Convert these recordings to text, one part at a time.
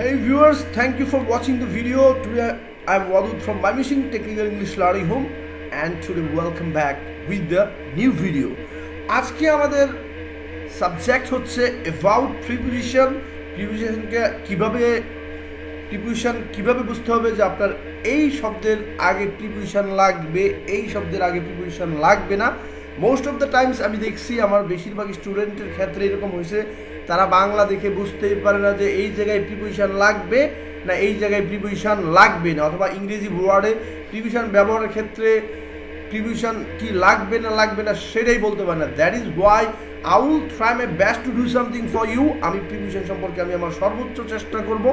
Hey viewers, thank you for watching the video. Today I am Wadud from My Mission Technical English Learning Home and today welcome back with the new video. আজকে আমাদের subject হচ্ছে about preposition কে কিভাবে বুঝতে হবে যে আপনার এই শব্দের আগে প্রিপোজিশন লাগবে, এই শব্দের আগে প্রিপোজিশন লাগবে না। মোস্ট অফ দ্য টাইমস আমি দেখছি আমার বেশিরভাগ স্টুডেন্টের ক্ষেত্রে এরকম হয়েছে, তারা বাংলা দেখে বুঝতেই পারে না যে এই জায়গায় প্রিপোজিশন লাগবে না এই জায়গায় প্রিপোজিশন লাগবে না, অথবা ইংরেজি ওয়ার্ডে প্রিপোজিশন ব্যবহারের ক্ষেত্রে প্রিপোজিশন কি লাগবে না সেটাই বলতে পারে না। That is why I will try my best to do something for you. আমি প্রিপোজিশন সম্পর্কে আমি আমার সর্বোচ্চ চেষ্টা করব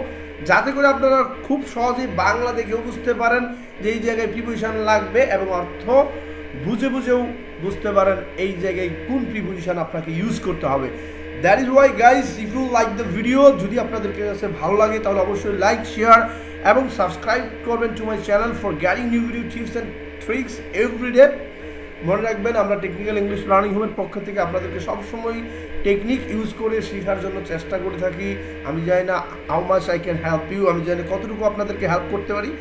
যাতে করে আপনারা খুব সহজেই বাংলা দেখেও বুঝতে পারেন যে এই জায়গায় প্রিপোজিশন লাগবে এবং অর্থ বুঝেও বুঝতে পারেন এই জায়গায় কোন প্রিপোজিশন আপনাকে ইউজ করতে হবে। That is why guys, if you like the video, যদি আপনাদের কাছে ভালো লাগে তাহলে অবশ্যই লাইক, শেয়ার এবং সাবস্ক্রাইব করবেন to my channel for getting new video tips and tricks everyday. মনে রাখবেন, আমরা টেকনিক্যাল ইংলিশ লার্নিং হোমের পক্ষ থেকে আপনাদেরকে সবসময় টেকনিক ইউজ করে শেখার জন্য চেষ্টা করে থাকি। আমি জানি না how much I can help you, আমি জানি কতটুকু আপনাদেরকে হেল্প করতে পারি,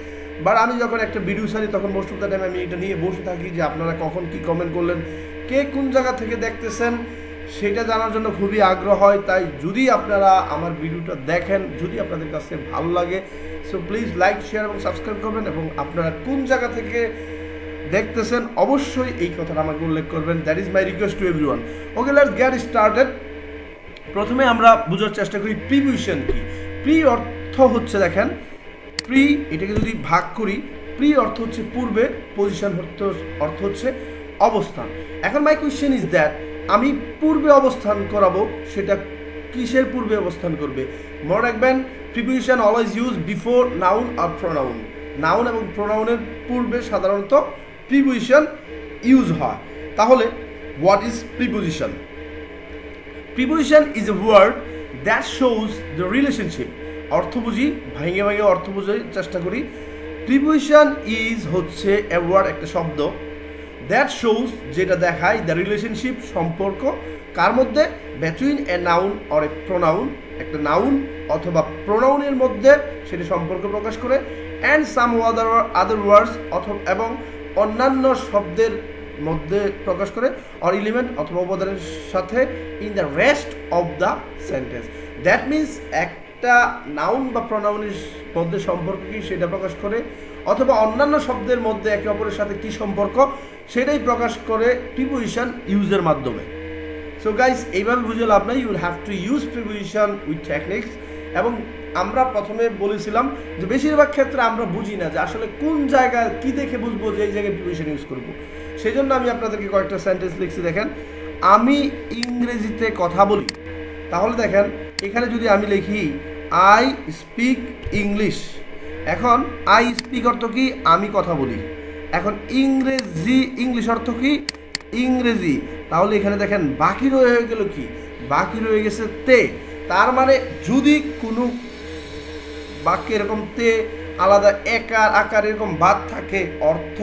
বাট আমি যখন একটা ভিডিও ছাড়ি তখন মোস্ট অফ দ্য টাইম আমি এটা নিয়ে বসে থাকি যে আপনারা কখন কি কমেন্ট করলেন, কে কোন জায়গা থেকে দেখতেছেন সেটা জানার জন্য খুবই আগ্রহ হয়। তাই যদি আপনারা আমার ভিডিওটা দেখেন, যদি আপনাদের কাছে ভালো লাগে, সো প্লিজ লাইক, শেয়ার এবং সাবস্ক্রাইব করবেন এবং আপনারা কোন জায়গা থেকে দেখতেছেন অবশ্যই এই কথাটা আমাকে উল্লেখ করবেন। That is my request to everyone. Okay, let's get started. প্রথমে আমরা বোঝার চেষ্টা করি প্রিপোজিশন কি। প্রি অর্থ হচ্ছে, দেখেন, প্রি এটাকে যদি ভাগ করি, প্রি অর্থ হচ্ছে পূর্বে, পজিশন অর্থ হচ্ছে অবস্থান। এখন মাই কোয়েশ্চেন ইজ দ্যাট, আমি পূর্বে অবস্থান করাবো, সেটা কিসের পূর্বে অবস্থান করবে? মনে রাখবেন, preposition always use before noun আর প্রোনাউন। নাউন এবং প্রোনাউনের পূর্বে সাধারণত প্রিপোজিশন ইউজ হয়। তাহলে what is preposition? Preposition is a word that shows the relationship. অর্থ বুঝি, ভাঙে অর্থ বোঝার চেষ্টা করি। প্রিপোজিশন ইজ হচ্ছে এ ওয়ার্ড, একটা শব্দ, দ্যাট শোজ যেটা দেখায় দ্য রিলেশনশিপ সম্পর্ক, কার মধ্যে? Between a noun or a pronoun, একটা নাউন অথবা প্রোনাউনের মধ্যে সেটা সম্পর্ক প্রকাশ করে, অ্যান্ড সাম আদার ওয়ার্ডস অথবা এবং অন্যান্য শব্দের মধ্যে প্রকাশ করে, অর এলিমেন্ট অথবা উপাদানের সাথে in the rest of the sentence. That means একটা নাউন বা প্রোনাউনের মধ্যে সম্পর্ক কি সেটা প্রকাশ করে, অথবা অন্যান্য শব্দের মধ্যে একে অপরের সাথে কি সম্পর্ক সেটাই প্রকাশ করে প্রিপোজিশন ইউজের মাধ্যমে। সো গাইস, এইভাবে বুঝে লাভ নাই, you will have to use preposition with techniques. এবং আমরা প্রথমে বলেছিলাম যে বেশিরভাগ ক্ষেত্রে আমরা বুঝি না যে আসলে কোন জায়গায় কি দেখে বুঝবো যে এই জায়গায় প্রিপোজিশন ইউজ করবো। সেই জন্য আমি আপনাদেরকে কয়েকটা সেন্টেন্স লিখছি। দেখেন, আমি ইংরেজিতে কথা বলি, তাহলে দেখেন এখানে যদি আমি লিখি আই স্পিক ইংলিশ, এখন আই স্পিক অর্থ কি? আমি কথা বলি। এখন ইংলিশ অর্থ কি? ইংরেজি। তাহলে এখানে দেখেন বাকি রয়ে গেল কি? বাকি রয়ে গেছে তে। তার মানে যদি কোনো বাক্যে এরকম তে আলাদা একার আকার এরকম বাদ থাকে, অর্থ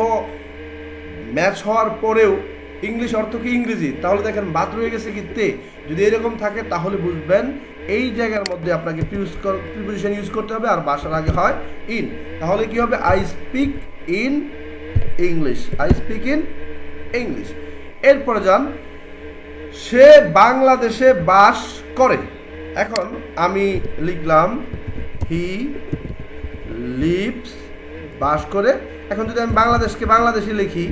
ম্যাচ হওয়ার পরেও ইংলিশ অর্থ কি? ইংরেজি, তাহলে দেখেন বাদ রয়ে গেছে কি? তে। যদি এরকম থাকে তাহলে বুঝবেন এই জায়গার মধ্যে আপনাকে প্রিপোজিশন ইউজ করতে হবে, আর বাসার আগে হয় ইন। তাহলে কি হবে? I speak in English, I speak in English. এরপরে যান, সে বাংলাদেশে বাস করে। এখন আমি লিখলাম হি লিভস, বাস করে। এখন যদি আমি বাংলাদেশকে বাংলাদেশে লিখি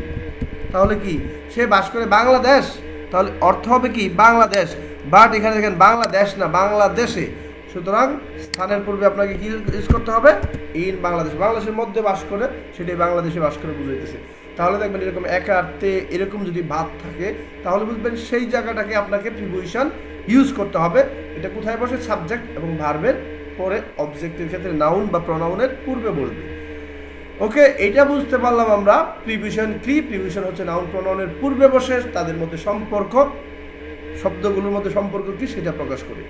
তাহলে কি? সে বাস করে বাংলাদেশ, তাহলে অর্থ হবে কি? বাংলাদেশ। বাট এখানে দেখেন বাংলাদেশ না, বাংলাদেশে। সুতরাং স্থানের পূর্বে আপনাকে কি ইউজ করতে হবে? ইন বাংলাদেশ। বাংলাদেশের মধ্যে বাস করে, সেটাই বাংলাদেশে বাস করে বুঝাইতেছে। তাহলে দেখবেন এরকম একার্থে এরকম যদি ভাব থাকে তাহলে বুঝবেন সেই জায়গাটাকে আপনাকে প্রিপোজিশন ইউজ করতে হবে। এটা কোথায় বসে? সাবজেক্ট এবং ভার্বের পরে, অবজেক্টের ক্ষেত্রে নাউন বা প্রোনাউনের পূর্বে বলবে। ওকে, এটা বুঝতে পারলাম আমরা প্রিপোজিশন কি। প্রিপোজিশন হচ্ছে নাউন প্রোনাউনের পূর্বে বসে, তাদের মধ্যে সম্পর্ক, শব্দগুলোর মধ্যে সম্পর্ক কি সেটা প্রকাশ করে।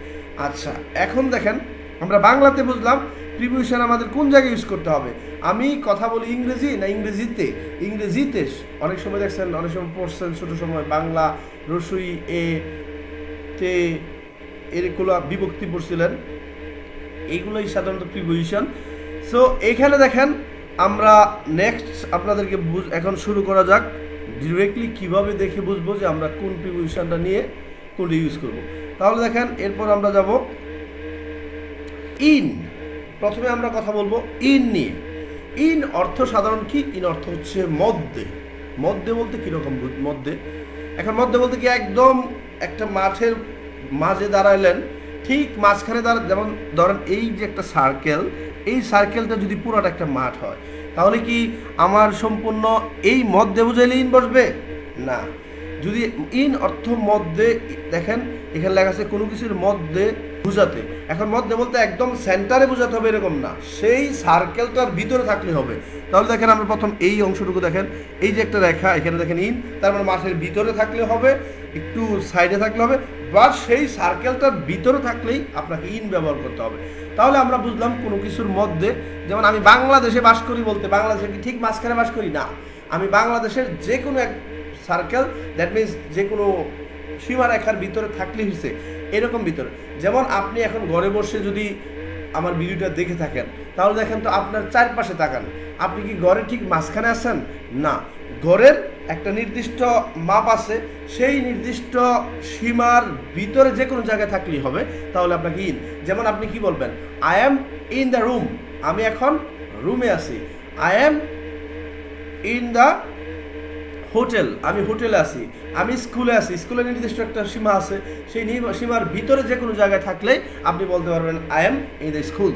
আচ্ছা, এখন দেখেন আমরা বাংলাতে বুঝলাম প্রিপোজিশন আমাদের কোন জায়গায় ইউজ করতে হবে। আমি কথা বলি ইংরেজি না ইংরেজিতে? ইংরেজিতে। অনেক সময় দেখছেন, অনেক সময় পড়ছেন ছোটো সময় বাংলা রসুই এ তে এগুলো বিভক্তি পড়ছিলেন, এইগুলোই সাধারণত প্রিপোজিশন। সো এখানে দেখেন আমরা নেক্সট আপনাদেরকে এখন শুরু করা যাক ডিরেক্টলি কিভাবে দেখে বুঝবো যে আমরা কোন প্রিপোজিশনটা নিয়ে কোনটা ইউজ করব। তাহলে দেখেন এরপর আমরা যাব ইন। প্রথমে আমরা কথা বলবো ইন নিয়ে। ইন অর্থ সাধারণ কি? ইন অর্থ হচ্ছে মধ্যে। মধ্যে বলতে কীরকম মধ্যে? এখন মধ্যে বলতে কি একদম একটা মাঠের মাঝে দাঁড়াইলেন, ঠিক মাঝখানে যেমন ধরেন এই যে একটা সার্কেল, এই সার্কেলটা যদি পুরোটা একটা মাঠ হয় তাহলে কি আমার সম্পূর্ণ এই মধ্যে বুঝাইলে ইন বসবে না। যদি ইন অর্থ মধ্যে, দেখেন এখানে লেখা আছে কোনো কিছুর মধ্যে বুঝাতে। এখন মধ্যে বলতে একদম সেন্টারে বোঝাতে হবে এরকম না, সেই সার্কেলটার ভিতরে থাকলে হবে। তাহলে দেখেন আমরা প্রথম এই অংশটুকু দেখেন, এই যে একটা রেখা এখানে দেখেন ইন, তার মানে মাঠের ভিতরে থাকলে হবে, একটু সাইডে থাকলে হবে, বা সেই সার্কেলটার ভিতরে থাকলেই আপনাকে ইন ব্যবহার করতে হবে। তাহলে আমরা বুঝলাম কোনো কিছুর মধ্যে। যেমন আমি বাংলাদেশে বাস করি বলতে বাংলাদেশে কি ঠিক মাঝখানে বাস করি না, আমি বাংলাদেশের যে কোনো এক সার্কেল, দ্যাট মিনস যে কোনো সীমারেখার ভিতরে থাকলেই হয়েছে, এরকম ভিতরে। যেমন আপনি এখন ঘরে বসে যদি আমার ভিডিওটা দেখে থাকেন তাহলে দেখেন তো আপনার চারপাশে তাকান, আপনি কি ঘরে ঠিক মাঝখানে আছেন? না, ঘরের একটা নির্দিষ্ট মাপ আছে, সেই নির্দিষ্ট সীমার ভিতরে যে কোনো জায়গায় থাকলেই হবে, তাহলে আপনাকে ইন। যেমন আপনি কি বলবেন? I am in the room, আমি এখন রুমে আছি। I am in the hotel, আমি হোটেলে আছি। আমি স্কুলে আছি, স্কুলের নির্দিষ্ট একটা সীমা আছে, সেই সীমার ভিতরে যে কোনো জায়গায় থাকলেই আপনি বলতে পারবেন I am in the school.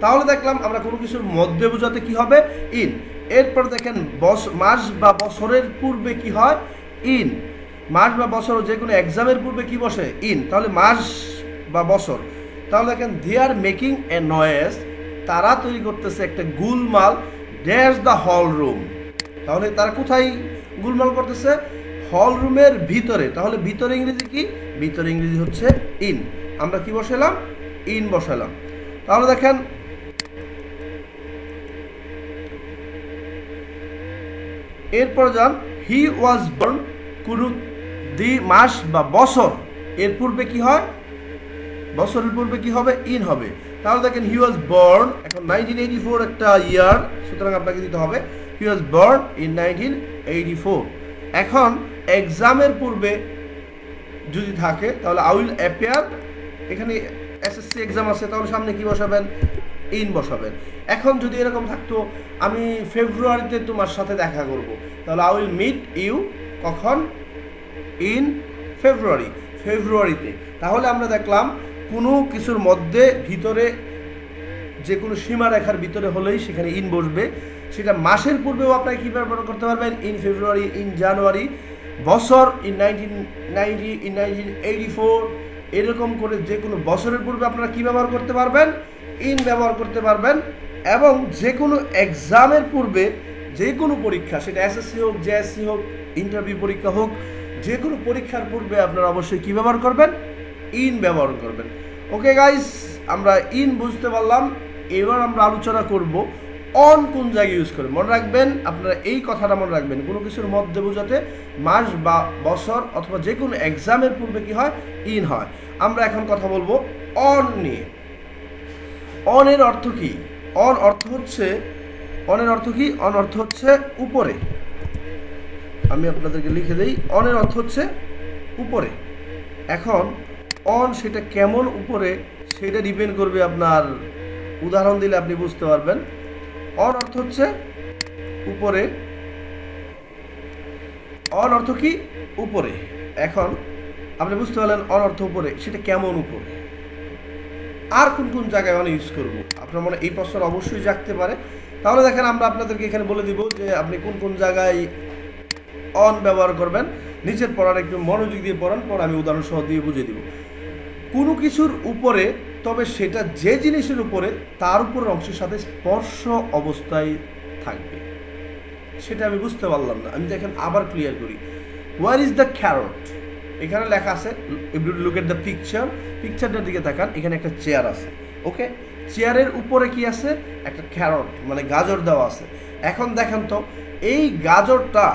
তাহলে দেখলাম আমরা কোনো কিছুর মধ্যে বোঝাতে কি হবে? ইন। এরপর দেখেন মাস বা বছরের পূর্বে কি হয়? ইন। মাস বা বছর যে কোনো এক্সামের পূর্বে কি বসে? ইন। তাহলে মাস বা বছর। তাহলে দেখেন দে আর মেকিং এ নয়েজ, তারা তৈরি করতেছে একটা গুলমাল, ড্যাশ দ্য হল রুম। তাহলে তারা কোথায় গুলমাল করতেছে? হল রুমের ভিতরে। তাহলে ভিতরে ইংরেজি কি? ভিতরে ইংরেজি হচ্ছে ইন। আমরা কি বসালাম? ইন বসালাম। তাহলে দেখেন এরপর যান, হি ওয়াজ বর্ন, কোনো দি মাস বা বছর এর পূর্বে কি হয়? বছরের পূর্বে কি হবে? ইন হবে। তাহলে দেখেন হি ওয়াজ বর্ন, এখন 1984 একটা ইয়ার, সুতরাং আপনাকে দিতে হবে হি ওয়াজ বর্ন ইন 1984। এখন এক্সামের পূর্বে যদি থাকে তাহলে আই উইল অ্যাপিয়ার, এখানে এসএসসি এক্সাম আছে, তাহলে সামনে কি বসাবেন? ইন বসাবেন। এখন যদি এরকম থাকতো আমি ফেব্রুয়ারিতে তোমার সাথে দেখা করব, তাহলে আই উইল মিট ইউ কখন? ইন ফেব্রুয়ারি, ফেব্রুয়ারিতে। তাহলে আমরা দেখলাম কোনো কিছুর মধ্যে ভিতরে যে কোনো সীমারেখার ভিতরে হলেই সেখানে ইন বসবে। সেটা মাসের পূর্বেও আপনাকে কী ব্যবহার করতে পারবেন? In February, in January. বছর ইন 1990, ইন 1984, এরকম করে যে কোনো বছরের পূর্বে আপনারা কী ব্যবহার করতে পারবেন? ইন ব্যবহার করতে পারবেন। এবং যে কোনো এক্সামের পূর্বে, যে কোনো পরীক্ষা, সেটা এসএসসি হোক, জেএসসি হোক, ইন্টারভিউ পরীক্ষা হোক, যে কোনো পরীক্ষার পূর্বে আপনারা অবশ্যই কী ব্যবহার করবেন? ইন ব্যবহার করবেন। ওকে গাইস, আমরা ইন বুঝতে পারলাম। এবার আমরা আলোচনা করব অন কোন জায়গায় ইউজ করে। মনে রাখবেন, আপনারা এই কথাটা মনে রাখবেন, কোনো কিছুর মধ্যে বোঝাতে মাস বা বছর অথবা যে কোনো এক্সামের পূর্বে কি হয়? ইন হয়। আমরা এখন কথা বলবো অন নিয়ে। অনের অর্থ কি? অন অর্থ হচ্ছে, অনের অর্থ কি? অন অর্থ হচ্ছে উপরে। আমি আপনাদেরকে লিখে দেই, অনের অর্থ হচ্ছে উপরে। এখন অন সেটা কেমন উপরে সেটা ডিপেন্ড করবে, আপনার উদাহরণ দিলে আপনি বুঝতে পারবেন। অন অর্থ হচ্ছে উপরে। অন অর্থ কি? উপরে। এখন আপনি বুঝতে পারলেন অন অর্থ উপরে, সেটা কেমন উপরে। আর কোন কোন জায়গায় অন ইউজ করব? আপনার মনে এই প্রশ্ন অবশ্যই জাগতে পারে। তাহলে দেখেন আমরা আপনাদেরকে এখানে বলে দিব যে আপনি কোন কোন জায়গায় অন ব্যবহার করবেন। নিচের পড়ার একটু মনোযোগ দিয়ে পড়ান, পর আমি উদাহরণ সহ দিয়ে বুঝিয়ে দিব। কোনো কিছুর উপরে, তবে সেটা যে জিনিসের উপরে তার উপরের অংশের সাথে স্পর্শ অবস্থায় থাকবে। সেটা আমি বুঝতে পারলাম না, আমি দেখেন আবার ক্লিয়ার করি। Where is the carrot? এখানে লেখা আছে, if you look at the picture, পিকচারটার দিকে তাকান, এখানে একটা চেয়ার আছে। ওকে, চেয়ারের উপরে কি আছে? একটা ক্যারট, মানে গাজর দেওয়া আছে। এখন দেখেন তো এই গাজরটা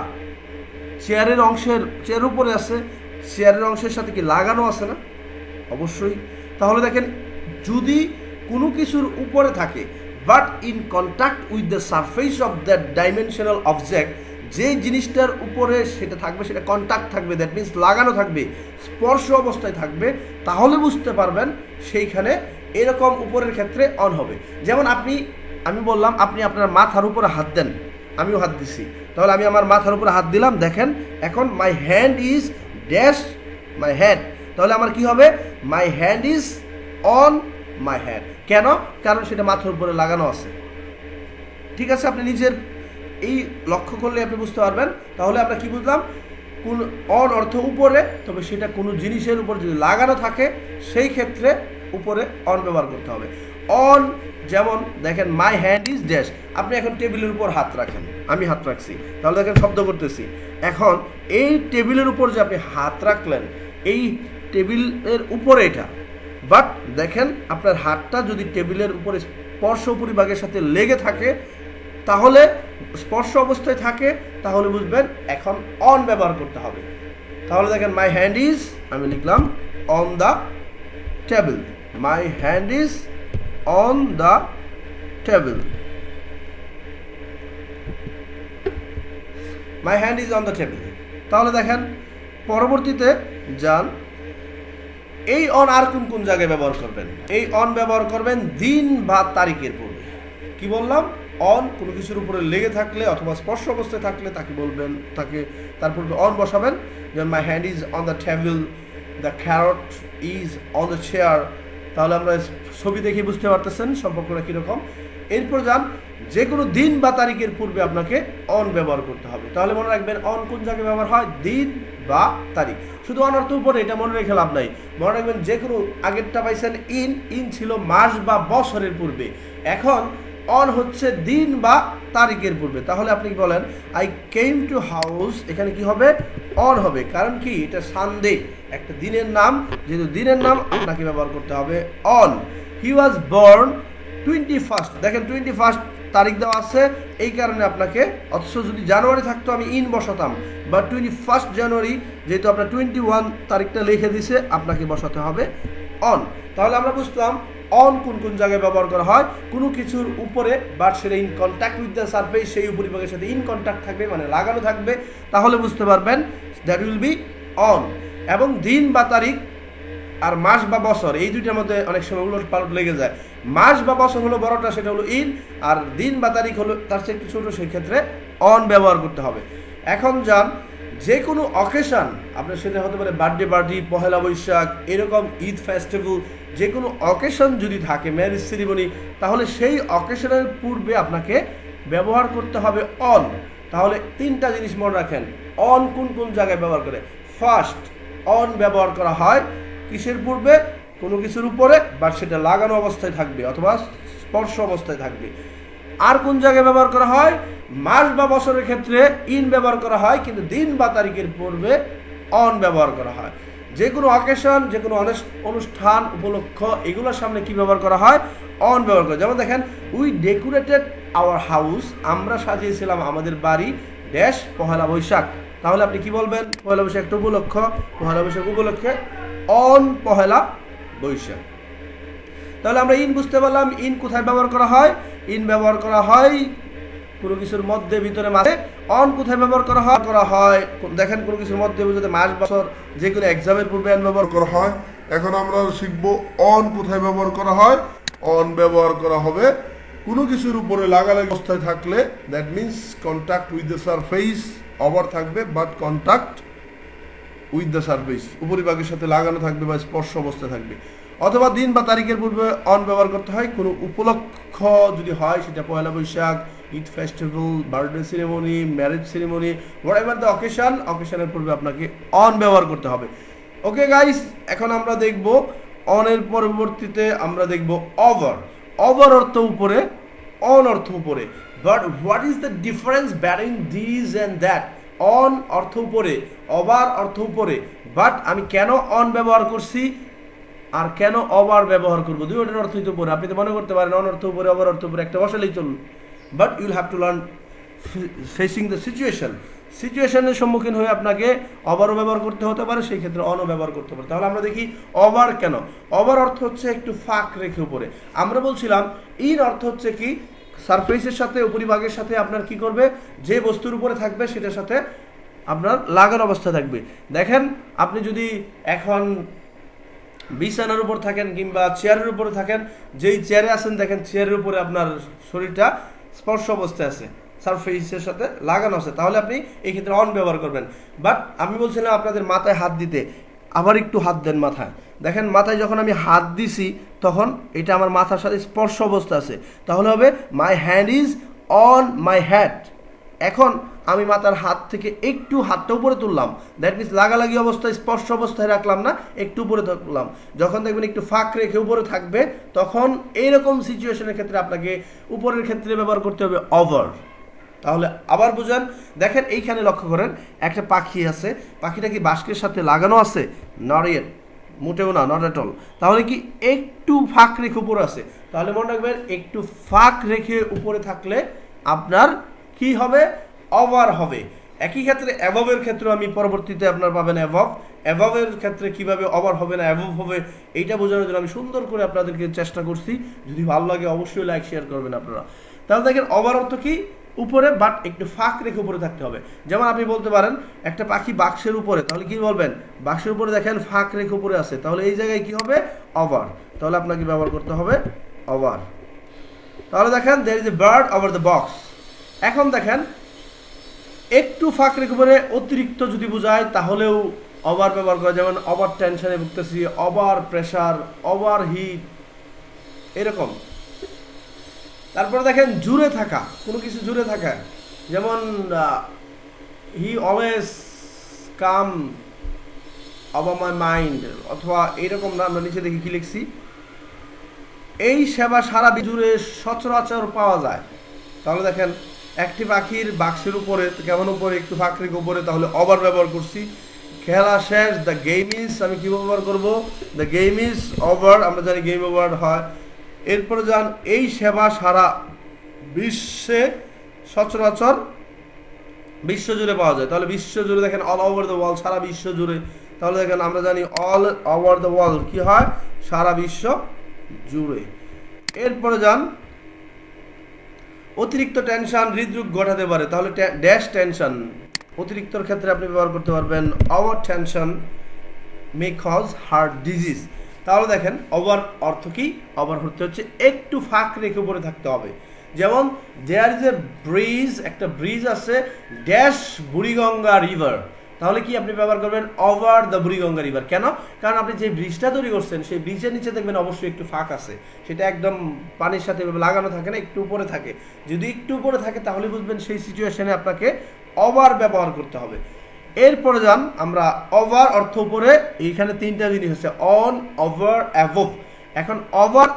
চেয়ারের উপরে আছে, চেয়ারের অংশের সাথে কি লাগানো আছে না? অবশ্যই। তাহলে দেখেন যদি কোনো কিছুর উপরে থাকে but in contact with the surface of that dimensional object, যে জিনিসটার উপরে সেটা থাকবে, সেটা কন্ট্যাক্ট থাকবে, দ্যাট মিনস লাগানো থাকবে, স্পর্শ অবস্থায় থাকবে, তাহলে বুঝতে পারবেন সেইখানে এরকম উপরের ক্ষেত্রে অন হবে। যেমন আমি বললাম আপনি আপনার মাথার উপরে হাত দেন, আমিও হাত দিছি, তাহলে আমি আমার মাথার উপরে হাত দিলাম, দেখেন এখন my hand is dash my head, তাহলে আমার কি হবে, my hand is on my head. কেন? কারণ সেটা মাথার উপরে লাগানো আছে। ঠিক আছে, আপনি নিজের এই লক্ষ্য করলে আপনি বুঝতে পারবেন। তাহলে আমরা কি বুঝলাম, কোন অন অর্থ উপরে, তবে সেটা কোনো জিনিসের উপর যদি লাগানো থাকে সেই ক্ষেত্রে উপরে অন ব্যবহার করতে হবে। অন যেমন দেখেন মাই হ্যান্ড ইজ ড্যাশ, আপনি এখন টেবিলের উপর হাত রাখেন, আমি হাত রাখছি, তাহলে দেখেন শব্দ করতেছি। এখন এই টেবিলের উপর যে আপনি হাত রাখলেন, এই টেবিলের উপরে এটা, বাট দেখেন আপনার হাতটা যদি টেবিলের উপরে স্পর্শ পরিভাগের সাথে লেগে থাকে, তাহলে স্পর্শ অবস্থায় থাকে, তাহলে বুঝবেন এখন অন ব্যবহার করতে হবে। তাহলে দেখেন মাই হ্যান্ড ইজ, আমি লিখলাম on the table, my hand is on the table, my hand is on the table. তাহলে দেখেন পরবর্তীতে যান, এই অন আর কোন কোন জায়গায় ব্যবহার করবেন? এই অন ব্যবহার করবেন দিন বা তারিখের পূর্বে। কি বললাম? অন কোনো কিছুর উপরে লেগে থাকলে অথবা স্পর্শ অবস্থায় থাকলে তাকে বলবেন, তার পূর্বে অন বসাবেন। যেমন my hand is on the table, the carrot is on the chair. তাহলে আমরা ছবি দেখে বুঝতে পারতেছেন সম্পর্কটা কীরকম। এরপর যান, যে কোনো দিন বা তারিখের পূর্বে আপনাকে অন ব্যবহার করতে হবে। তাহলে মনে রাখবেন অন কোন জায়গায় ব্যবহার হয়? দিন বা তারিখ। শুধু অন অর্থ উপরে, এটা মনে রেখে লাভ নাই। মনে রাখবেন যে কোনো, আগেরটা পাইছেন ইন ছিল মাস বা বছরের পূর্বে, এখন অন হচ্ছে দিন বা তারিখের পূর্বে। তাহলে আপনি কি বলেন, আই কেম টু হাউস, এখানে কি হবে? অন হবে। কারণ কি? এটা সানডে, একটা দিনের নাম, যেহেতু দিনের নাম আপনাকে ব্যবহার করতে হবে on. He was born 21st, দেখেন 21st তারিখ দেওয়া আছে, এই কারণে আপনাকে, অথচ যদি জানুয়ারি থাকতো আমি ইন বসাতাম, বা 21st জানুয়ারি, যেহেতু আপনার 21 তারিখটা লিখে দিছে, আপনাকে বসাতে হবে অন। তাহলে আমরা বুঝলাম অন কোন কোন জায়গায় ব্যবহার করা হয়। কোনো কিছুর উপরে, বাট সেটা in contact with the surface, সেই উপরিভাগের সাথে ইন কন্ট্যাক্ট থাকবে, মানে লাগানো থাকবে, তাহলে বুঝতে পারবেন দ্যাট উইল বি অন। এবং দিন বা তারিখ আর মাস বা বছর, এই দুইটার মধ্যে অনেক সময় উলট পালট লেগে যায়। মাস বা বছর হলো বড়টা, সেটা হলো ইন, আর দিন বা তারিখ হলো তার চেয়ে একটু ছোটো, সেই ক্ষেত্রে অন ব্যবহার করতে হবে। এখন যান, যে কোনো অকেশন, আপনার সেটা হতে পারে বার্থডে পার্টি, পহেলা বৈশাখ, এরকম ঈদ ফেস্টিভ্যাল, যে কোনো অকেশন যদি থাকে, ম্যারেজ সেরিমনি, তাহলে সেই অকেশনের পূর্বে আপনাকে ব্যবহার করতে হবে অন। তাহলে তিনটা জিনিস মনে রাখেন, অন কোন কোন জায়গায় ব্যবহার করে। ফার্স্ট, অন ব্যবহার করা হয় কিসের পূর্বে? কোনো কিছুর উপরে, বা সেটা লাগানো অবস্থায় থাকবে অথবা স্পর্শ অবস্থায় থাকবে। আর কোন জায়গায় ব্যবহার করা হয়? মাস বা বছরের ক্ষেত্রে ইন ব্যবহার করা হয়, কিন্তু দিন বা তারিখের পূর্বে অন ব্যবহার করা হয়। যে কোনো অকেশন, যে কোনো অনুষ্ঠান, উপলক্ষ, এগুলোর সামনে কি ব্যবহার করা হয়? অন ব্যবহার করা। যেমন দেখেন, উই ডেকোরেটেড আওয়ার হাউস, আমরা সাজিয়েছিলাম আমাদের বাড়ি ড্যাশ পহেলা বৈশাখ। তাহলে আপনি কি বলবেন? পহেলা বৈশাখ একটা উপলক্ষ, পহেলা বৈশাখ উপলক্ষে অন পহেলা বৈশাখ। তাহলে আমরা ইন বুঝতে পারলাম। ইন কোথায় ব্যবহার করা হয়? ইন ব্যবহার করা হয় কোনো কিছুর মধ্যে, ভিতরে, মাঝে। অন কোথায় ব্যবহার করা হয়? দেখেন কোনো কিছুর মধ্যে, বুঝতে, মাস, বছর, যে কোনো এক্সামের পূর্বে অন ব্যবহার করা হয়। এখন আমরা শিখব অন কোথায় ব্যবহার করা হয়। অন ব্যবহার করা হবে কোনো কিছুর উপরে লাগালাগি অবস্থায় থাকলে, that means contact with the surface, over থাকবে, but contact with the surface, উপরিভাগের সাথে লাগানো থাকবে বা স্পর্শ অবস্থায় থাকবে। অথবা দিন বা তারিখের পূর্বে অন ব্যবহার করতে হয় কোনো উপলক্ষ যদি হয়, সেটা Poila Boishakh, Eid festival, birthday ceremony, marriage ceremony, whatever the occasion, অকেশনের পূর্বে আপনাকে অন ব্যবহার করতে হবে। ওকে গাইস, এখন আমরা দেখব অনের পরবর্তীতে আমরা দেখব ওভার। ওভার অর্থ উপরে, অন অর্থ উপরে। But what is the difference between this and that? On অর্থ উপরে, ওভার অর্থ উপরে, বাট আমি কেন অন ব্যবহার করছি আর কেন ওভার ব্যবহার করবো? দুইটার অর্থই তো উপরে। আপনি তো মনে করতে পারেন অন অর্থ উপরে, ওভার অর্থ উপরে, একটা বসালেই চলুন, but you'll have to learn facing the situation. সিচুয়েশনের সম্মুখীন হয়ে আপনাকে ওভারও ব্যবহার করতে হতে পারে, সেই ক্ষেত্রে অনও ব্যবহার করতে পারে। তাহলে আমরা দেখি ওভার কেন। ওভার অর্থ হচ্ছে একটু ফাঁক রেখে উপরে। আমরা বলছিলাম ইন অর্থ হচ্ছে কি সারফেসের সাথে উপরিভাগের সাথে আপনার কি করবে, যে বস্তুর উপরে থাকবে সেটার সাথে আপনার লাগানো অবস্থা থাকবে। দেখেন আপনি যদি এখন বিছানার উপর থাকেন কিংবা চেয়ারের উপরে থাকেন, যেই চেয়ারে আছেন দেখেন চেয়ারের উপরে আপনার শরীরটা স্পর্শ অবস্থায় আছে, সারফেসের সাথে লাগানো আছে, তাহলে আপনি এই ক্ষেত্রে অন ব্যবহার করবেন। বাট আমি বলছিলাম আপনাদের মাথায় হাত দিতে, আবার একটু হাত দেন মাথায়। দেখেন মাথায় যখন আমি হাত দিছি তখন এটা আমার মাথার সাথে স্পর্শ অবস্থা আছে, তাহলে হবে my hand is on my head. এখন আমি মাথার হাত থেকে একটু হাতটা উপরে তুললাম, দ্যাট মিনস লাগালাগি অবস্থায় স্পর্শ অবস্থায় রাখলাম না, একটু উপরে তুললাম। যখন দেখবেন একটু ফাঁক রেখে উপরে থাকবে, তখন এইরকম সিচুয়েশনের ক্ষেত্রে আপনাকে উপরের ক্ষেত্রে ব্যবহার করতে হবে ওভার। তাহলে আবার বুঝেন, দেখেন এইখানে লক্ষ্য করেন একটা পাখি আছে, পাখিটা কি বাস্কের সাথে লাগানো আছে? নট ইয়েট, মোটেও না, নট এট অল। তাহলে কি একটু ফাঁক রেখে উপরে আছে, তাহলে মনে রাখবেন একটু ফাঁক রেখে উপরে থাকলে আপনার কি হবে, ওভার হবে। একই ক্ষেত্রে অ্যাবভের ক্ষেত্রে আমি পরবর্তীতে আপনার পাবেন অ্যাবভ। অ্যাবভের ক্ষেত্রে কিভাবে ওভার হবে না অ্যাবভ হবে এইটা বোঝানোর জন্য আমি সুন্দর করে আপনাদেরকে চেষ্টা করছি। যদি ভালো লাগে অবশ্যই লাইক শেয়ার করবেন আপনারা। তাহলে দেখেন ওভার অর্থ কি উপরে, বাট একটু ফাঁক রেখে উপরে থাকতে হবে। যেমন আপনি বলতে পারেন একটা পাখি বাক্সের উপরে, তাহলে কি বলবেন, বাক্সের উপরে দেখেন ফাঁক রেখে উপরে আছে, তাহলে এই জায়গায় কি হবে, ওভার। তাহলে আপনাকে ব্যবহার করতে হবে ওভার। তাহলে দেখেন there is a bird over the box. এখন দেখেন একটু ফাঁক রেখে উপরে অতিরিক্ত যদি বোঝায় তাহলেও ওভার ব্যবহার করা, যেমন ওভার টেনশনে ভুগতেছি, ওভার প্রেশার, ওভার হিট, এরকম। তারপরে দেখেন জুড়ে থাকা, কোনো কিছু জুড়ে থাকা, যেমন he always come over my mind, অথবা এইরকম না, আমরা নিচে দেখি কি লিখছি, এই সেবা সারা জুড়ে সচরাচর পাওয়া যায়। তাহলে দেখেন একটি পাখির বাক্সের উপরে কেমন উপরে একটু ফাঁক রেখে উপরে, তাহলে ওভার ব্যবহার করছি। খেলা শেষ, দ্য গেম ইজ, আমি কি ব্যবহার করবো, দ্য গেম ইজ ওভার, আমরা জানি গেম ওভার হয়। এরপরে যান এই সেবা সারা বিশ্বে সচরাচর বিশ্ব জুড়ে পাওয়া যায়, তাহলে বিশ্ব জুড়ে দেখেন অল ওভার দ্য ওয়ার্ল্ড, সারা বিশ্ব জুড়ে। তাহলে দেখেন আমরা জানি অল ওভার দ্য ওয়ার্ল্ড কি হয়, সারা বিশ্ব জুড়ে। এরপরে যান অতিরিক্ত টেনশন হৃদরোগ ঘটাতে পারে, তাহলে ড্যাশ টেনশন, অতিরিক্তর ক্ষেত্রে আপনি ব্যবহার করতে পারবেন over tension may cause heart disease. তাহলে দেখেন ওভার অর্থ কি, ওভার হতে হচ্ছে একটু ফাঁক রেখে উপরে থাকতে হবে। যেমন দেয়ার ইজ এ ব্রিজ, একটা ব্রিজ আছে ড্যাশ বুড়িগঙ্গা রিভার, তাহলে কি আপনি ব্যবহার করবেন ওভার দ্য বুড়িগঙ্গা রিভার। কেন? কারণ আপনি যে ব্রিজটা তৈরি করছেন সেই ব্রিজের নিচে দেখবেন অবশ্যই একটু ফাঁক আছে, সেটা একদম পানির সাথে লাগানো থাকে না, একটু উপরে থাকে। যদি একটু উপরে থাকে তাহলে বুঝবেন সেই সিচুয়েশনে আপনাকে ওভার ব্যবহার করতে হবে। এরপরে যান আমরা ওভার অর্থ উপরে, এইখানে তিনটা জিনিস আছে, অন, ওভার, অ্যাবভ। এখন ওভার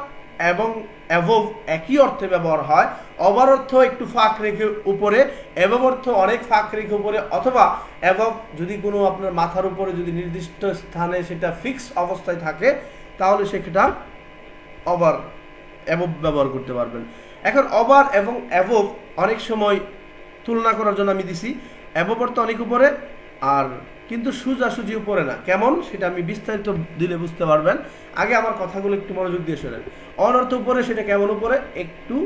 এবং অ্যাবভ একই অর্থে ব্যবহার হয়। ওভার অর্থ একটু ফাঁক রেখে উপরে, অ্যাবভ অর্থ অনেক ফাঁক রেখে উপরে, অথবা অ্যাবভ যদি কোনো আপনার মাথার উপরে যদি নির্দিষ্ট স্থানে সেটা ফিক্স অবস্থায় থাকে তাহলে সেটা ওভার অ্যাবভ ব্যবহার করতে পারবেন। এখন ওভার এবং অ্যাবভ অনেক সময় তুলনা করার জন্য আমি দিছি, অ্যাবভ অর্থ অনেক উপরে, আর কিন্তু সোজাসুজি উপরে না। কেমন সেটা আমি বিস্তারিত দিলে বুঝতে পারবেন, আগে আমার কথাগুলো একটু মনোযোগ দিয়ে শোনেন। অন অর্থ উপরে, সেটা কেমন উপরে, একটু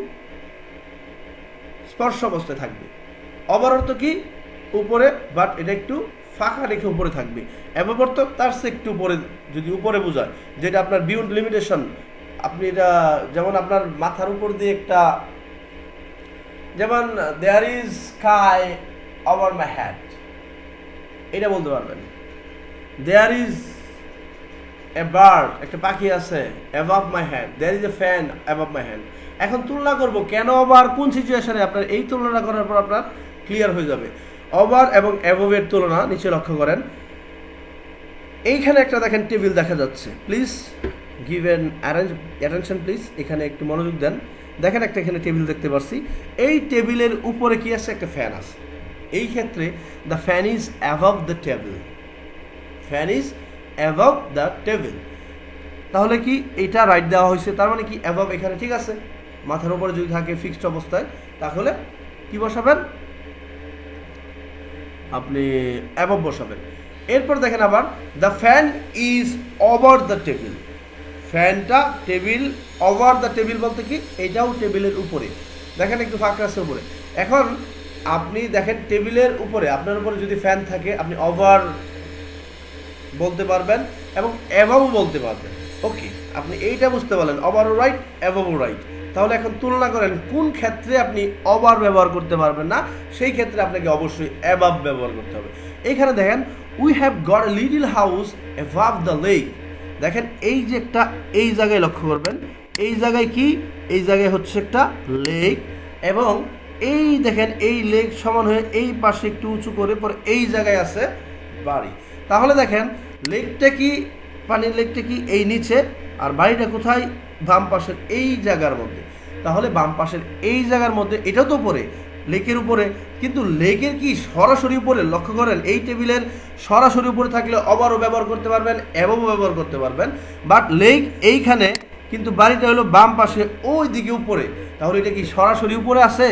স্পর্শ অবস্থায় থাকবে। ওভার অর্থ কি উপরে, বাট এটা একটু ফাঁকা রেখে উপরে থাকবে। অ্যাবভ অর্থ তার চেয়ে একটু উপরে, যদি উপরে বোঝায় যেটা আপনার বিয়ন্ড লিমিটেশন, আপনি এটা যেমন আপনার মাথার উপর দিয়ে একটা, যেমন there is sky over my head, এটা বলতে পারবেন। দেয়ার ইজ এ বার্ড, একটা পাখি আছে above my hand, there is a fan above my hand. এখন তুলনা করব কেন ওভার, কোন সিচুয়েশনে, আপনার এই তুলনা করার পর আপনার ক্লিয়ার হয়ে যাবে। ওভার এবং অ্যাবভের তুলনা নিচে লক্ষ্য করেন, এইখানে একটা দেখেন টেবিল দেখা যাচ্ছে, please give an attention please, এখানে একটু মনোযোগ দেন। দেখেন একটা এখানে টেবিল দেখতে পাচ্ছি, এই টেবিলের উপরে কি আছে, একটা ফ্যান আছে। এই ক্ষেত্রে the fan is above the table, fan is above the table. তাহলে কি এটা রাইট দেওয়া হয়েছে, তার মানে কি অ্যাবভ এখানে ঠিক আছে, মাথার উপরে যদি থাকে ফিক্সড অবস্থায়, তাহলে কি বসাবেন, আপনি অ্যাবভ বসাবেন। এরপর দেখেন আবার the fan is over the table, ফ্যানটা টেবিল, ওভার দ্য টেবিল বলতে কি এটাও টেবিলের উপরে, দেখেন একটু ফাঁকা আছে উপরে। এখন আপনি দেখেন টেবিলের উপরে, আপনার উপরে যদি ফ্যান থাকে আপনি ওভার বলতে পারবেন এবং অ্যাবভ বলতে পারবেন। ওকে, আপনি এইটা বুঝতে পারলেন, ওভার রাইট, অ্যাবভ রাইট। তাহলে এখন তুলনা করেন কোন ক্ষেত্রে আপনি ওভার ব্যবহার করতে পারবেন না, সেই ক্ষেত্রে আপনাকে অবশ্যই অ্যাবাভ ব্যবহার করতে হবে। এইখানে দেখেন we have got a little house above the lake. দেখেন এই যে একটা, এই জায়গায় লক্ষ্য করবেন, এই জায়গায় কি, এই জায়গায় হচ্ছে একটা লেক, এবং এই দেখেন এই লেক সমান হয়ে এই পাশে একটু উঁচু করে পরে এই জায়গায় আছে বাড়ি। তাহলে দেখেন লেকটা কি, পানির লেকটা কি এই নিচে, আর বাড়িটা কোথায়, বাম পাশের এই জায়গার মধ্যে। তাহলে বাম পাশের এই জায়গার মধ্যে, এটা তো উপরে, লেকের উপরে, কিন্তু লেকের কি সরাসরি উপরে, লক্ষ্য করেন এই টেবিলের সরাসরি উপরে থাকলে ওভারও ব্যবহার করতে পারবেন, অ্যাবভও ব্যবহার করতে পারবেন। বাট লেক এইখানে, কিন্তু বাড়িটা হলো বাম পাশে ওই দিকে উপরে। তাহলে এটা কি সরাসরি উপরে আছে,